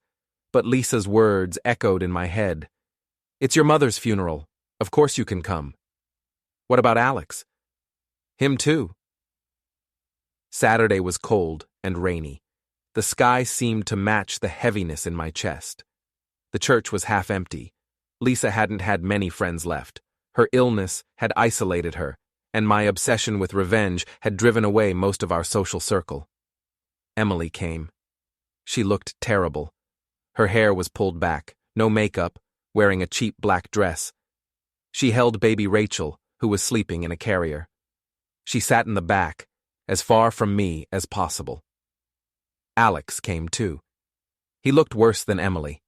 Speaker 1: But Lisa's words echoed in my head. It's your mother's funeral. Of course you can come. What about Alex? Him too. Saturday was cold and rainy. The sky seemed to match the heaviness in my chest. The church was half empty. Lisa hadn't had many friends left. Her illness had isolated her, and my obsession with revenge had driven away most of our social circle. Emily came. She looked terrible. Her hair was pulled back, no makeup, wearing a cheap black dress. She held baby Rachel, who was sleeping in a carrier. She sat in the back, as far from me as possible. Alex came too. He looked worse than Emily.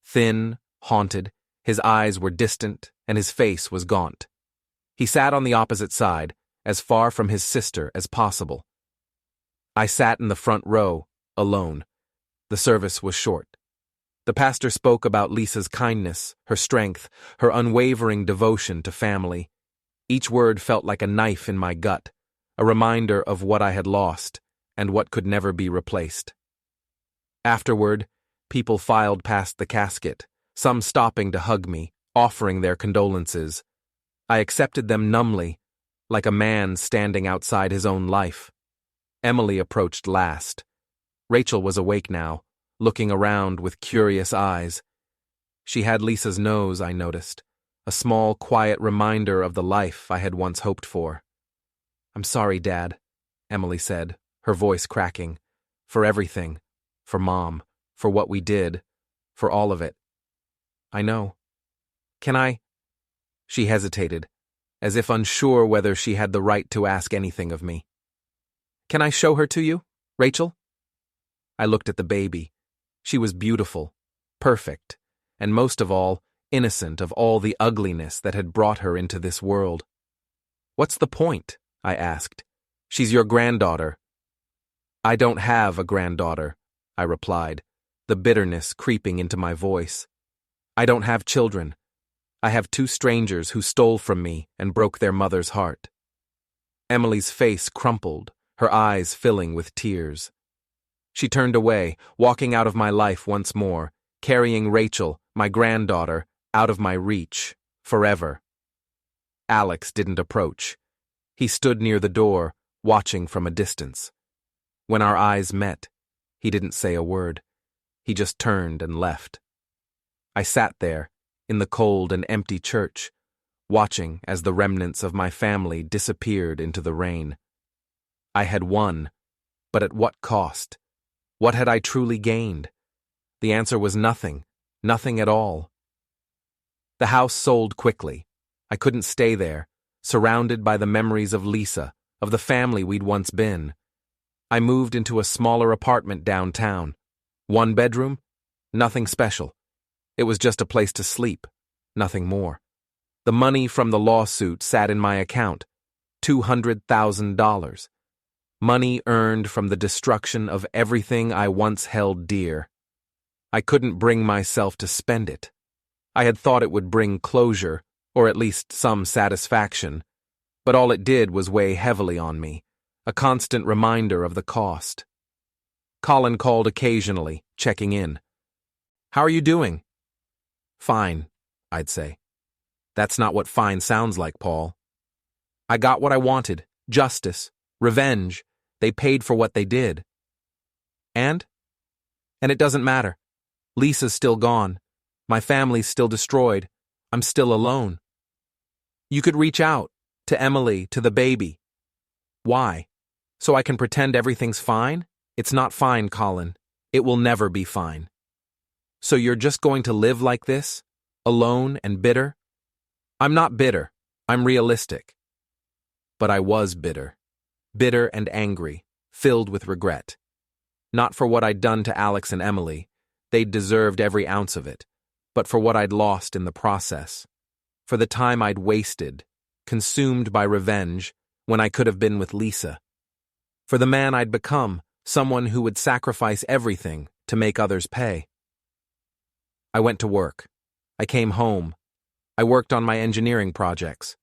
Speaker 1: Thin, haunted, his eyes were distant, and his face was gaunt. He sat on the opposite side, as far from his sister as possible. I sat in the front row, alone. The service was short. The pastor spoke about Lisa's kindness, her strength, her unwavering devotion to family. Each word felt like a knife in my gut, a reminder of what I had lost and what could never be replaced. Afterward, people filed past the casket, some stopping to hug me, offering their condolences. I accepted them numbly, like a man standing outside his own life. Emily approached last. Rachel was awake now, looking around with curious eyes. She had Lisa's nose, I noticed, a small, quiet reminder of the life I had once hoped for. I'm sorry, Dad, Emily said, her voice cracking. For everything. For Mom. For what we did. For all of it. I know. Can I? She hesitated. as if unsure whether she had the right to ask anything of me. "Can I show her to you, Rachel?" I looked at the baby. She was beautiful, perfect, and most of all, innocent of all the ugliness that had brought her into this world. "What's the point?" I asked. "She's your granddaughter." "I don't have a granddaughter," I replied, the bitterness creeping into my voice. "I don't have children. I have two strangers who stole from me and broke their mother's heart." Emily's face crumpled, her eyes filling with tears. She turned away, walking out of my life once more, carrying Rachel, my granddaughter, out of my reach, forever. Alex didn't approach. He stood near the door, watching from a distance. When our eyes met, he didn't say a word. He just turned and left. I sat there, in the cold and empty church, watching as the remnants of my family disappeared into the rain. I had won, but at what cost? What had I truly gained? The answer was nothing, nothing at all. The house sold quickly. I couldn't stay there, surrounded by the memories of Lisa, of the family we'd once been. I moved into a smaller apartment downtown. 1 bedroom? Nothing special. It was just a place to sleep, nothing more. The money from the lawsuit sat in my account, $200,000. Money earned from the destruction of everything I once held dear. I couldn't bring myself to spend it. I had thought it would bring closure, or at least some satisfaction, but all it did was weigh heavily on me, a constant reminder of the cost. Colin called occasionally, checking in. "How are you doing?" "Fine," I'd say. "That's not what fine sounds like, Paul." "I got what I wanted, justice, revenge. They paid for what they did." And it doesn't matter. Lisa's still gone. My family's still destroyed. I'm still alone. You could reach out, to Emily, to the baby. Why? So I can pretend everything's fine? It's not fine, Colin. It will never be fine. So you're just going to live like this? Alone and bitter? I'm not bitter. I'm realistic. But I was bitter. Bitter and angry, filled with regret. Not for what I'd done to Alex and Emily. They'd deserved every ounce of it. But for what I'd lost in the process. For the time I'd wasted, consumed by revenge, when I could have been with Lisa. For the man I'd become, someone who would sacrifice everything to make others pay. I went to work. I came home. I worked on my engineering projects.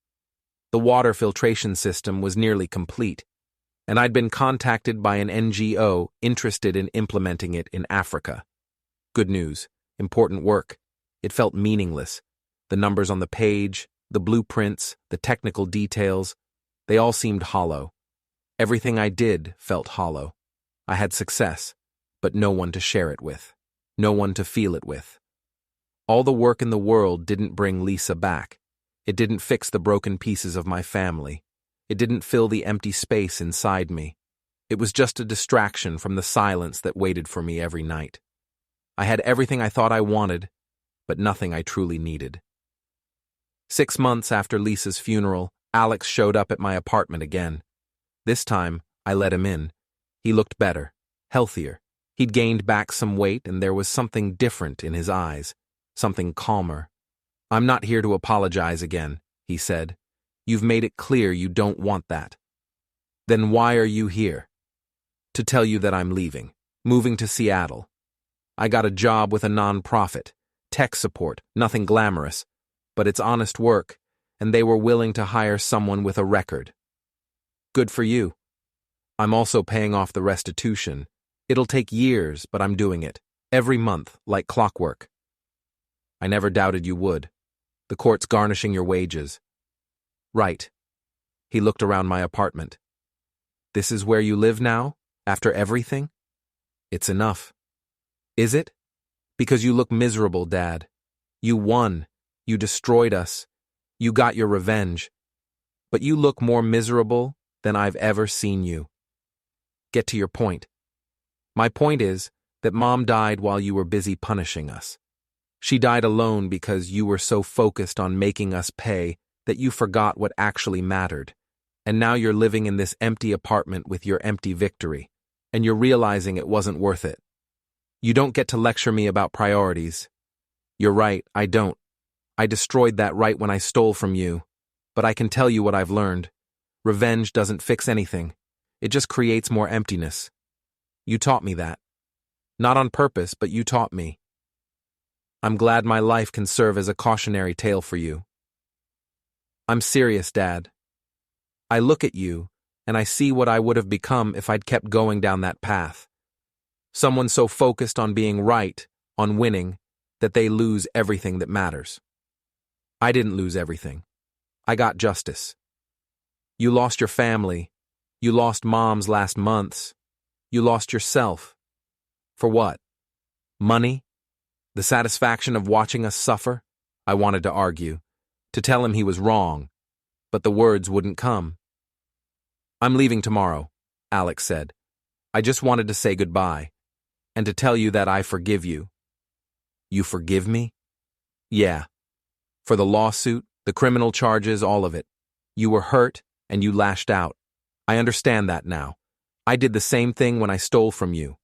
Speaker 1: The water filtration system was nearly complete, and I'd been contacted by an NGO interested in implementing it in Africa. Good news, important work. It felt meaningless. The numbers on the page, the blueprints, the technical details, they all seemed hollow. Everything I did felt hollow. I had success, but no one to share it with, no one to feel it with. All the work in the world didn't bring Lisa back. It didn't fix the broken pieces of my family. It didn't fill the empty space inside me. It was just a distraction from the silence that waited for me every night. I had everything I thought I wanted, but nothing I truly needed. 6 months after Lisa's funeral, Alex showed up at my apartment again. This time, I let him in. He looked better, healthier. He'd gained back some weight, and there was something different in his eyes, something calmer. "I'm not here to apologize again," he said. "You've made it clear you don't want that." "Then why are you here?" "To tell you that I'm leaving, moving to Seattle. I got a job with a non-profit, tech support, nothing glamorous, but it's honest work, and they were willing to hire someone with a record." "Good for you. I'm also paying off the restitution. It'll take years, but I'm doing it, every month, like clockwork." "I never doubted you would. The court's garnishing your wages." "Right." He looked around my apartment. "This is where you live now, after everything? It's enough." "Is it? Because you look miserable, Dad. You won. You destroyed us. You got your revenge. But you look more miserable than I've ever seen you." "Get to your point." "My point is that Mom died while you were busy punishing us. She died alone because you were so focused on making us pay that you forgot what actually mattered, and now you're living in this empty apartment with your empty victory, and you're realizing it wasn't worth it. You don't get to lecture me about priorities. You're right, I don't. I destroyed that right when I stole from you, but I can tell you what I've learned. Revenge doesn't fix anything. It just creates more emptiness. You taught me that. Not on purpose, but you taught me. I'm glad my life can serve as a cautionary tale for you. I'm serious, Dad. I look at you, and I see what I would have become if I'd kept going down that path. Someone so focused on being right, on winning, that they lose everything that matters. I didn't lose everything. I got justice. You lost your family. You lost Mom's last months. You lost yourself. For what? Money? The satisfaction of watching us suffer? I wanted to argue, to tell him he was wrong, but the words wouldn't come. I'm leaving tomorrow, Alex said. I just wanted to say goodbye, and to tell you that I forgive you. You forgive me? Yeah. For the lawsuit, the criminal charges, all of it. You were hurt, and you lashed out. I understand that now. I did the same thing when I stole from you.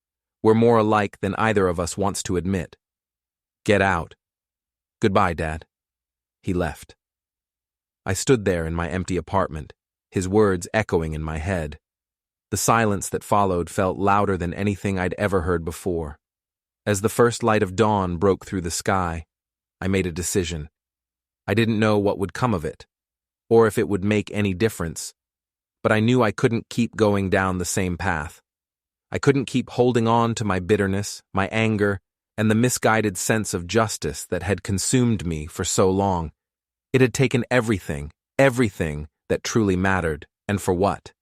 Speaker 1: We're more alike than either of us wants to admit. Get out. Goodbye, Dad. He left. I stood there in my empty apartment, his words echoing in my head. The silence that followed felt louder than anything I'd ever heard before. As the first light of dawn broke through the sky, I made a decision. I didn't know what would come of it, or if it would make any difference, but I knew I couldn't keep going down the same path. I couldn't keep holding on to my bitterness, my anger, and the misguided sense of justice that had consumed me for so long. It had taken everything that truly mattered, and for what?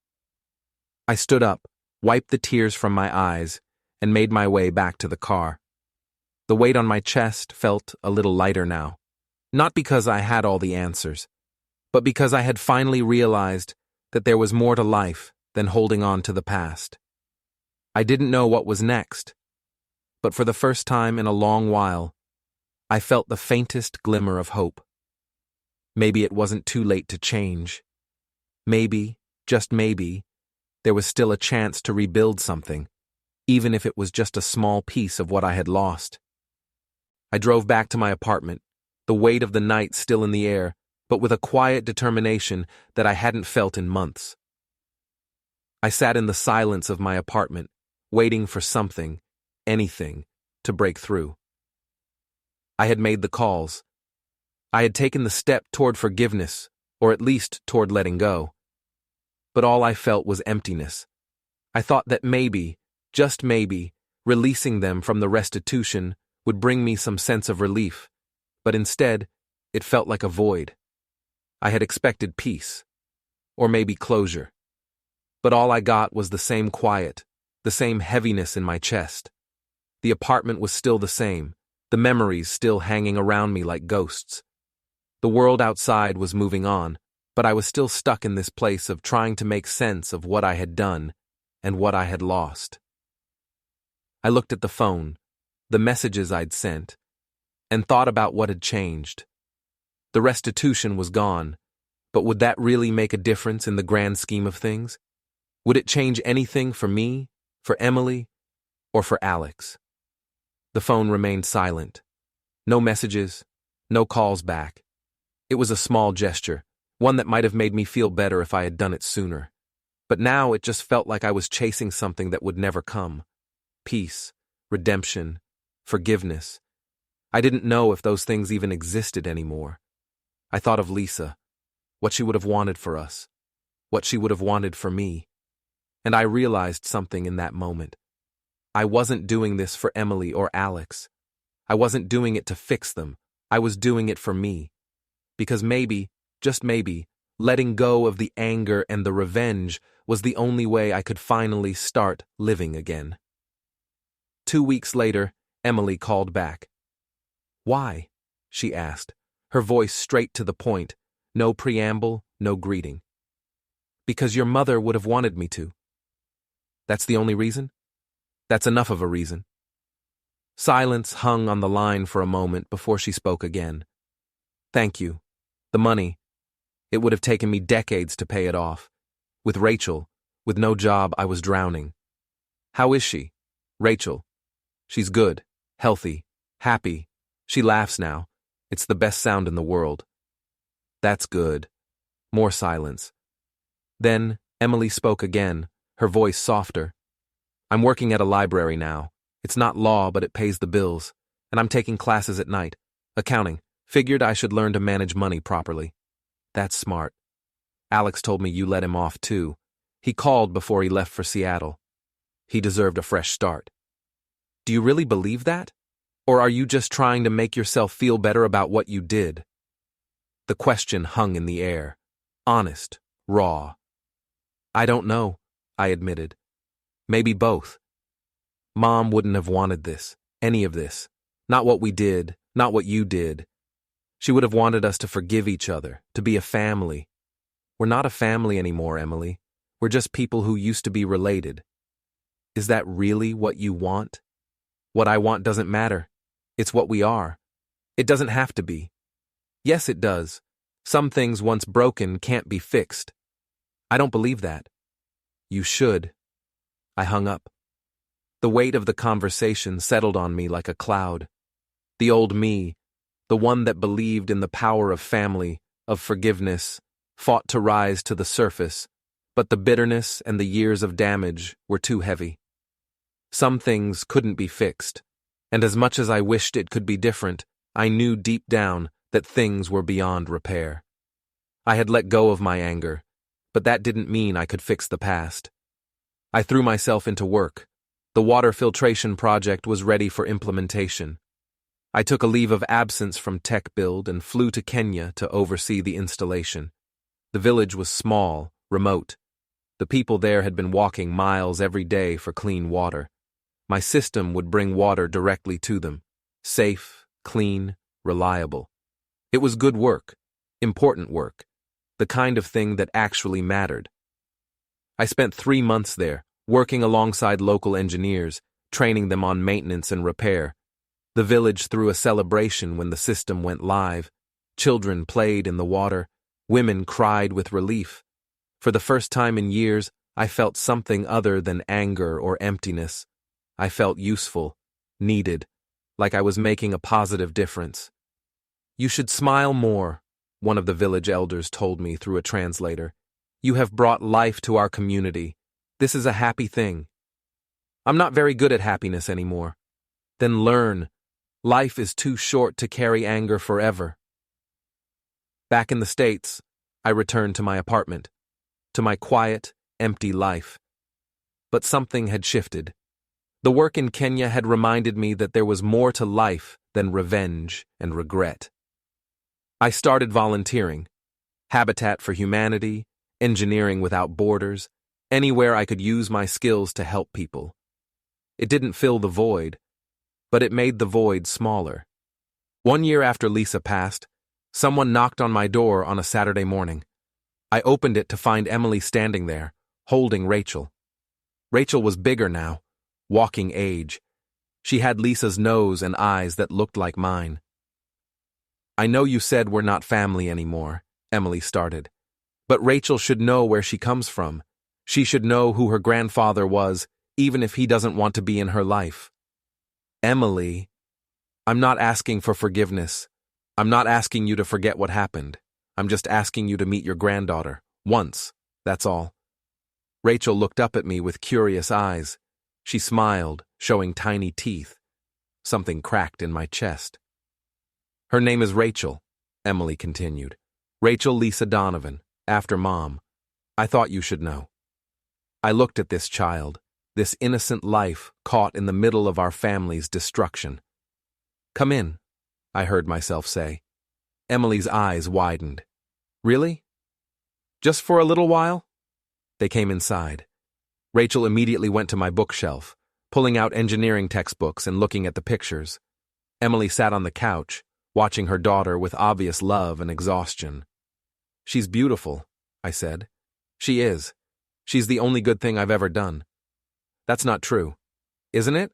Speaker 1: I stood up, wiped the tears from my eyes, and made my way back to the car. The weight on my chest felt a little lighter now, not because I had all the answers, but because I had finally realized that there was more to life than holding on to the past. I didn't know what was next, but for the first time in a long while, I felt the faintest glimmer of hope. Maybe it wasn't too late to change. Maybe, just maybe, there was still a chance to rebuild something, even if it was just a small piece of what I had lost. I drove back to my apartment, the weight of the night still in the air, but with a quiet determination that I hadn't felt in months. I sat in the silence of my apartment, waiting for something, anything, to break through. I had made the calls. I had taken the step toward forgiveness, or at least toward letting go. But all I felt was emptiness. I thought that maybe, just maybe, releasing them from the restitution would bring me some sense of relief, but instead, it felt like a void. I had expected peace, or maybe closure. But all I got was the same quiet, the same heaviness in my chest. The apartment was still the same, the memories still hanging around me like ghosts. The world outside was moving on, but I was still stuck in this place of trying to make sense of what I had done and what I had lost. I looked at the phone, the messages I'd sent, and thought about what had changed. The restitution was gone, but would that really make a difference in the grand scheme of things? Would it change anything for me, for Emily, or for Alex? The phone remained silent. No messages, no calls back. It was a small gesture, one that might have made me feel better if I had done it sooner. But now it just felt like I was chasing something that would never come. Peace, redemption, forgiveness. I didn't know if those things even existed anymore. I thought of Lisa, what she would have wanted for us, what she would have wanted for me. And I realized something in that moment. I wasn't doing this for Emily or Alex. I wasn't doing it to fix them. I was doing it for me. Because maybe, just maybe, letting go of the anger and the revenge was the only way I could finally start living again. 2 weeks later, Emily called back. "Why?" she asked, her voice straight to the point, no preamble, no greeting. "Because your mother would have wanted me to." "That's the only reason?" "That's enough of a reason." Silence hung on the line for a moment before she spoke again. "Thank you. The money. It would have taken me decades to pay it off. With Rachel, with no job, I was drowning. How is she? Rachel. She's good, healthy, happy. She laughs now. It's the best sound in the world. That's good. More silence. Then, Emily spoke again, her voice softer. I'm working at a library now. It's not law, but it pays the bills. And I'm taking classes at night. Accounting. Figured I should learn to manage money properly. That's smart. Alex told me you let him off too. He called before he left for Seattle. He deserved a fresh start. Do you really believe that? Or are you just trying to make yourself feel better about what you did? The question hung in the air. Honest, raw. I don't know, I admitted. Maybe both. Mom wouldn't have wanted this, any of this. Not what we did, not what you did. She would have wanted us to forgive each other, to be a family. We're not a family anymore, Emily. We're just people who used to be related. Is that really what you want? What I want doesn't matter. It's what we are. It doesn't have to be. Yes, it does. Some things once broken can't be fixed. I don't believe that. You should. I hung up. The weight of the conversation settled on me like a cloud. The old me, the one that believed in the power of family, of forgiveness, fought to rise to the surface, but the bitterness and the years of damage were too heavy. Some things couldn't be fixed, and as much as I wished it could be different, I knew deep down that things were beyond repair. I had let go of my anger, but that didn't mean I could fix the past. I threw myself into work. The water filtration project was ready for implementation. I took a leave of absence from Tech Build and flew to Kenya to oversee the installation. The village was small, remote. The people there had been walking miles every day for clean water. My system would bring water directly to them. Safe, clean, reliable. It was good work, important work, the kind of thing that actually mattered. I spent 3 months there, working alongside local engineers, training them on maintenance and repair. The village threw a celebration when the system went live. Children played in the water. Women cried with relief. For the first time in years, I felt something other than anger or emptiness. I felt useful, needed, like I was making a positive difference. You should smile more, one of the village elders told me through a translator. You have brought life to our community. This is a happy thing. I'm not very good at happiness anymore. Then learn. Life is too short to carry anger forever. Back in the States, I returned to my apartment, to my quiet, empty life. But something had shifted. The work in Kenya had reminded me that there was more to life than revenge and regret. I started volunteering. Habitat for Humanity, Engineering Without Borders, anywhere I could use my skills to help people. It didn't fill the void, but it made the void smaller. 1 year after Lisa passed, someone knocked on my door on a Saturday morning. I opened it to find Emily standing there, holding Rachel. Rachel was bigger now, walking age. She had Lisa's nose and eyes that looked like mine. I know you said we're not family anymore, Emily started. But Rachel should know where she comes from. She should know who her grandfather was, even if he doesn't want to be in her life. Emily, I'm not asking for forgiveness. I'm not asking you to forget what happened. I'm just asking you to meet your granddaughter. Once, that's all. Rachel looked up at me with curious eyes. She smiled, showing tiny teeth. Something cracked in my chest. Her name is Rachel, Emily continued. Rachel Lisa Donovan, after Mom. I thought you should know. I looked at this child, this innocent life caught in the middle of our family's destruction. Come in, I heard myself say. Emily's eyes widened. Really? Just for a little while? They came inside. Rachel immediately went to my bookshelf, pulling out engineering textbooks and looking at the pictures. Emily sat on the couch, watching her daughter with obvious love and exhaustion. She's beautiful, I said. She is. She's the only good thing I've ever done. That's not true, isn't it?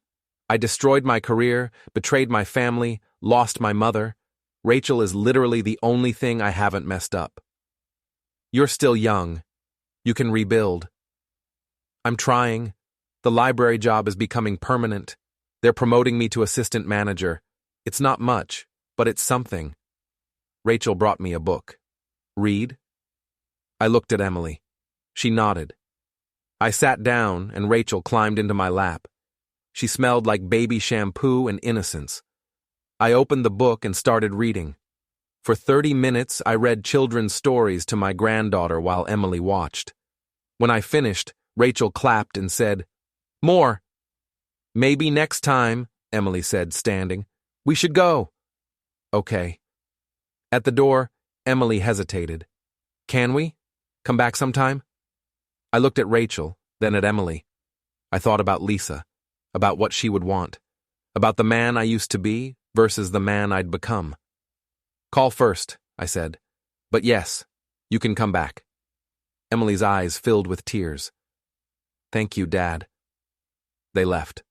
Speaker 1: I destroyed my career, betrayed my family, lost my mother. Rachel is literally the only thing I haven't messed up. You're still young. You can rebuild. I'm trying. The library job is becoming permanent. They're promoting me to assistant manager. It's not much, but it's something. Rachel brought me a book. Read? I looked at Emily. She nodded. I sat down, and Rachel climbed into my lap. She smelled like baby shampoo and innocence. I opened the book and started reading. For 30 minutes, I read children's stories to my granddaughter while Emily watched. When I finished, Rachel clapped and said, "More." "Maybe next time," Emily said, standing. "We should go." "Okay." At the door, Emily hesitated. "Can we? Come back sometime?" I looked at Rachel, then at Emily. I thought about Lisa, about what she would want, about the man I used to be versus the man I'd become. "Call first," I said. "But yes, you can come back." Emily's eyes filled with tears. "Thank you, Dad." They left.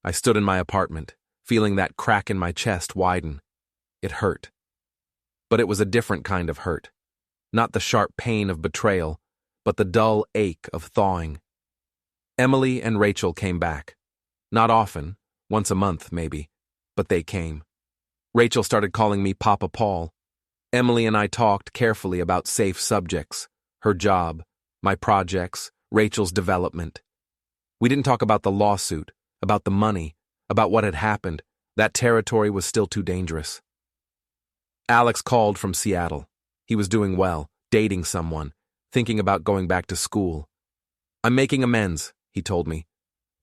Speaker 1: I stood in my apartment, feeling that crack in my chest widen. It hurt. But it was a different kind of hurt. Not the sharp pain of betrayal, but the dull ache of thawing. Emily and Rachel came back. Not often, once a month maybe, but they came. Rachel started calling me Papa Paul. Emily and I talked carefully about safe subjects, her job, my projects, Rachel's development. We didn't talk about the lawsuit, about the money, about what had happened. That territory was still too dangerous. Alex called from Seattle. He was doing well, dating someone, thinking about going back to school. "I'm making amends," he told me.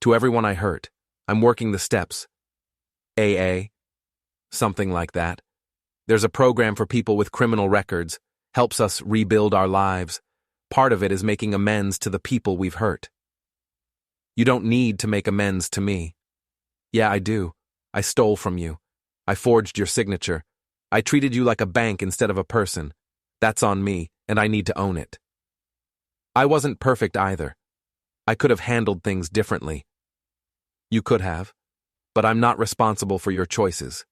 Speaker 1: "To everyone I hurt. I'm working the steps." AA? Something like that. There's a program for people with criminal records, helps us rebuild our lives. Part of it is making amends to the people we've hurt. "You don't need to make amends to me." "Yeah, I do. I stole from you. I forged your signature. I treated you like a bank instead of a person. That's on me, and I need to own it." I wasn't perfect either. I could have handled things differently. "You could have, but I'm not responsible for your choices.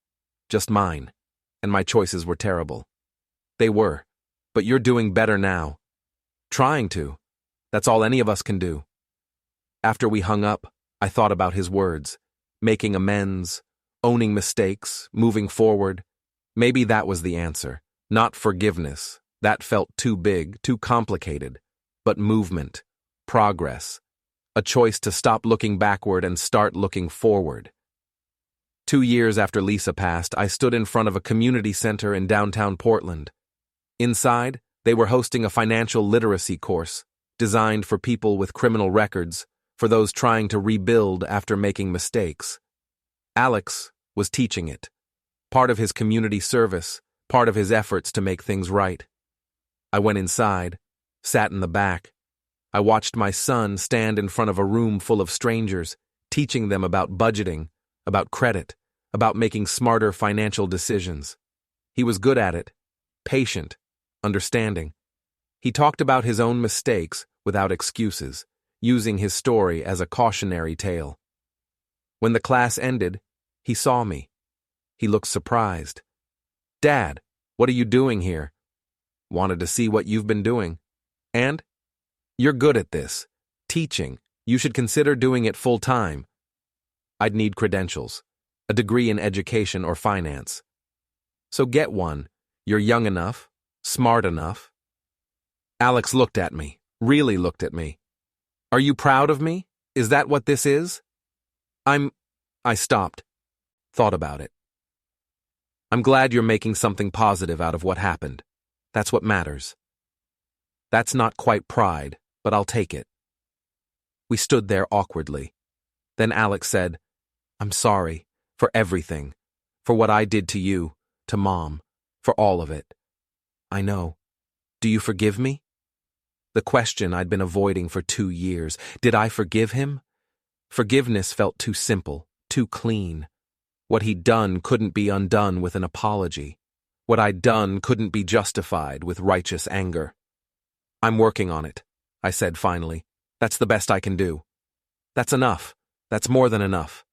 Speaker 1: Just mine, and my choices were terrible." "They were, but you're doing better now." "Trying to. That's all any of us can do." After we hung up, I thought about his words. Making amends, owning mistakes, moving forward. Maybe that was the answer. Not forgiveness. That felt too big, too complicated. But movement, progress. A choice to stop looking backward and start looking forward. 2 years after Lisa passed, I stood in front of a community center in downtown Portland. Inside, they were hosting a financial literacy course, designed for people with criminal records, for those trying to rebuild after making mistakes. Alex was teaching it. Part of his community service, part of his efforts to make things right. I went inside, sat in the back. I watched my son stand in front of a room full of strangers, teaching them about budgeting, about credit, about making smarter financial decisions. He was good at it, patient, understanding. He talked about his own mistakes without excuses, using his story as a cautionary tale. When the class ended, he saw me. He looked surprised. "Dad, what are you doing here?" "Wanted to see what you've been doing." "And?" "You're good at this. Teaching. You should consider doing it full time." "I'd need credentials. A degree in education or finance." "So get one. You're young enough, smart enough." Alex looked at me, really looked at me. "Are you proud of me? Is that what this is?" I stopped, thought about it. "I'm glad you're making something positive out of what happened. That's what matters." That's not quite pride, but I'll take it. We stood there awkwardly. Then Alex said, "I'm sorry, for everything, for what I did to you, to Mom, for all of it." "I know. Do you forgive me?" The question I'd been avoiding for 2 years. Did I forgive him? Forgiveness felt too simple, too clean. What he'd done couldn't be undone with an apology. What I'd done couldn't be justified with righteous anger. "I'm working on it," I said finally. "That's the best I can do." "That's enough. That's more than enough."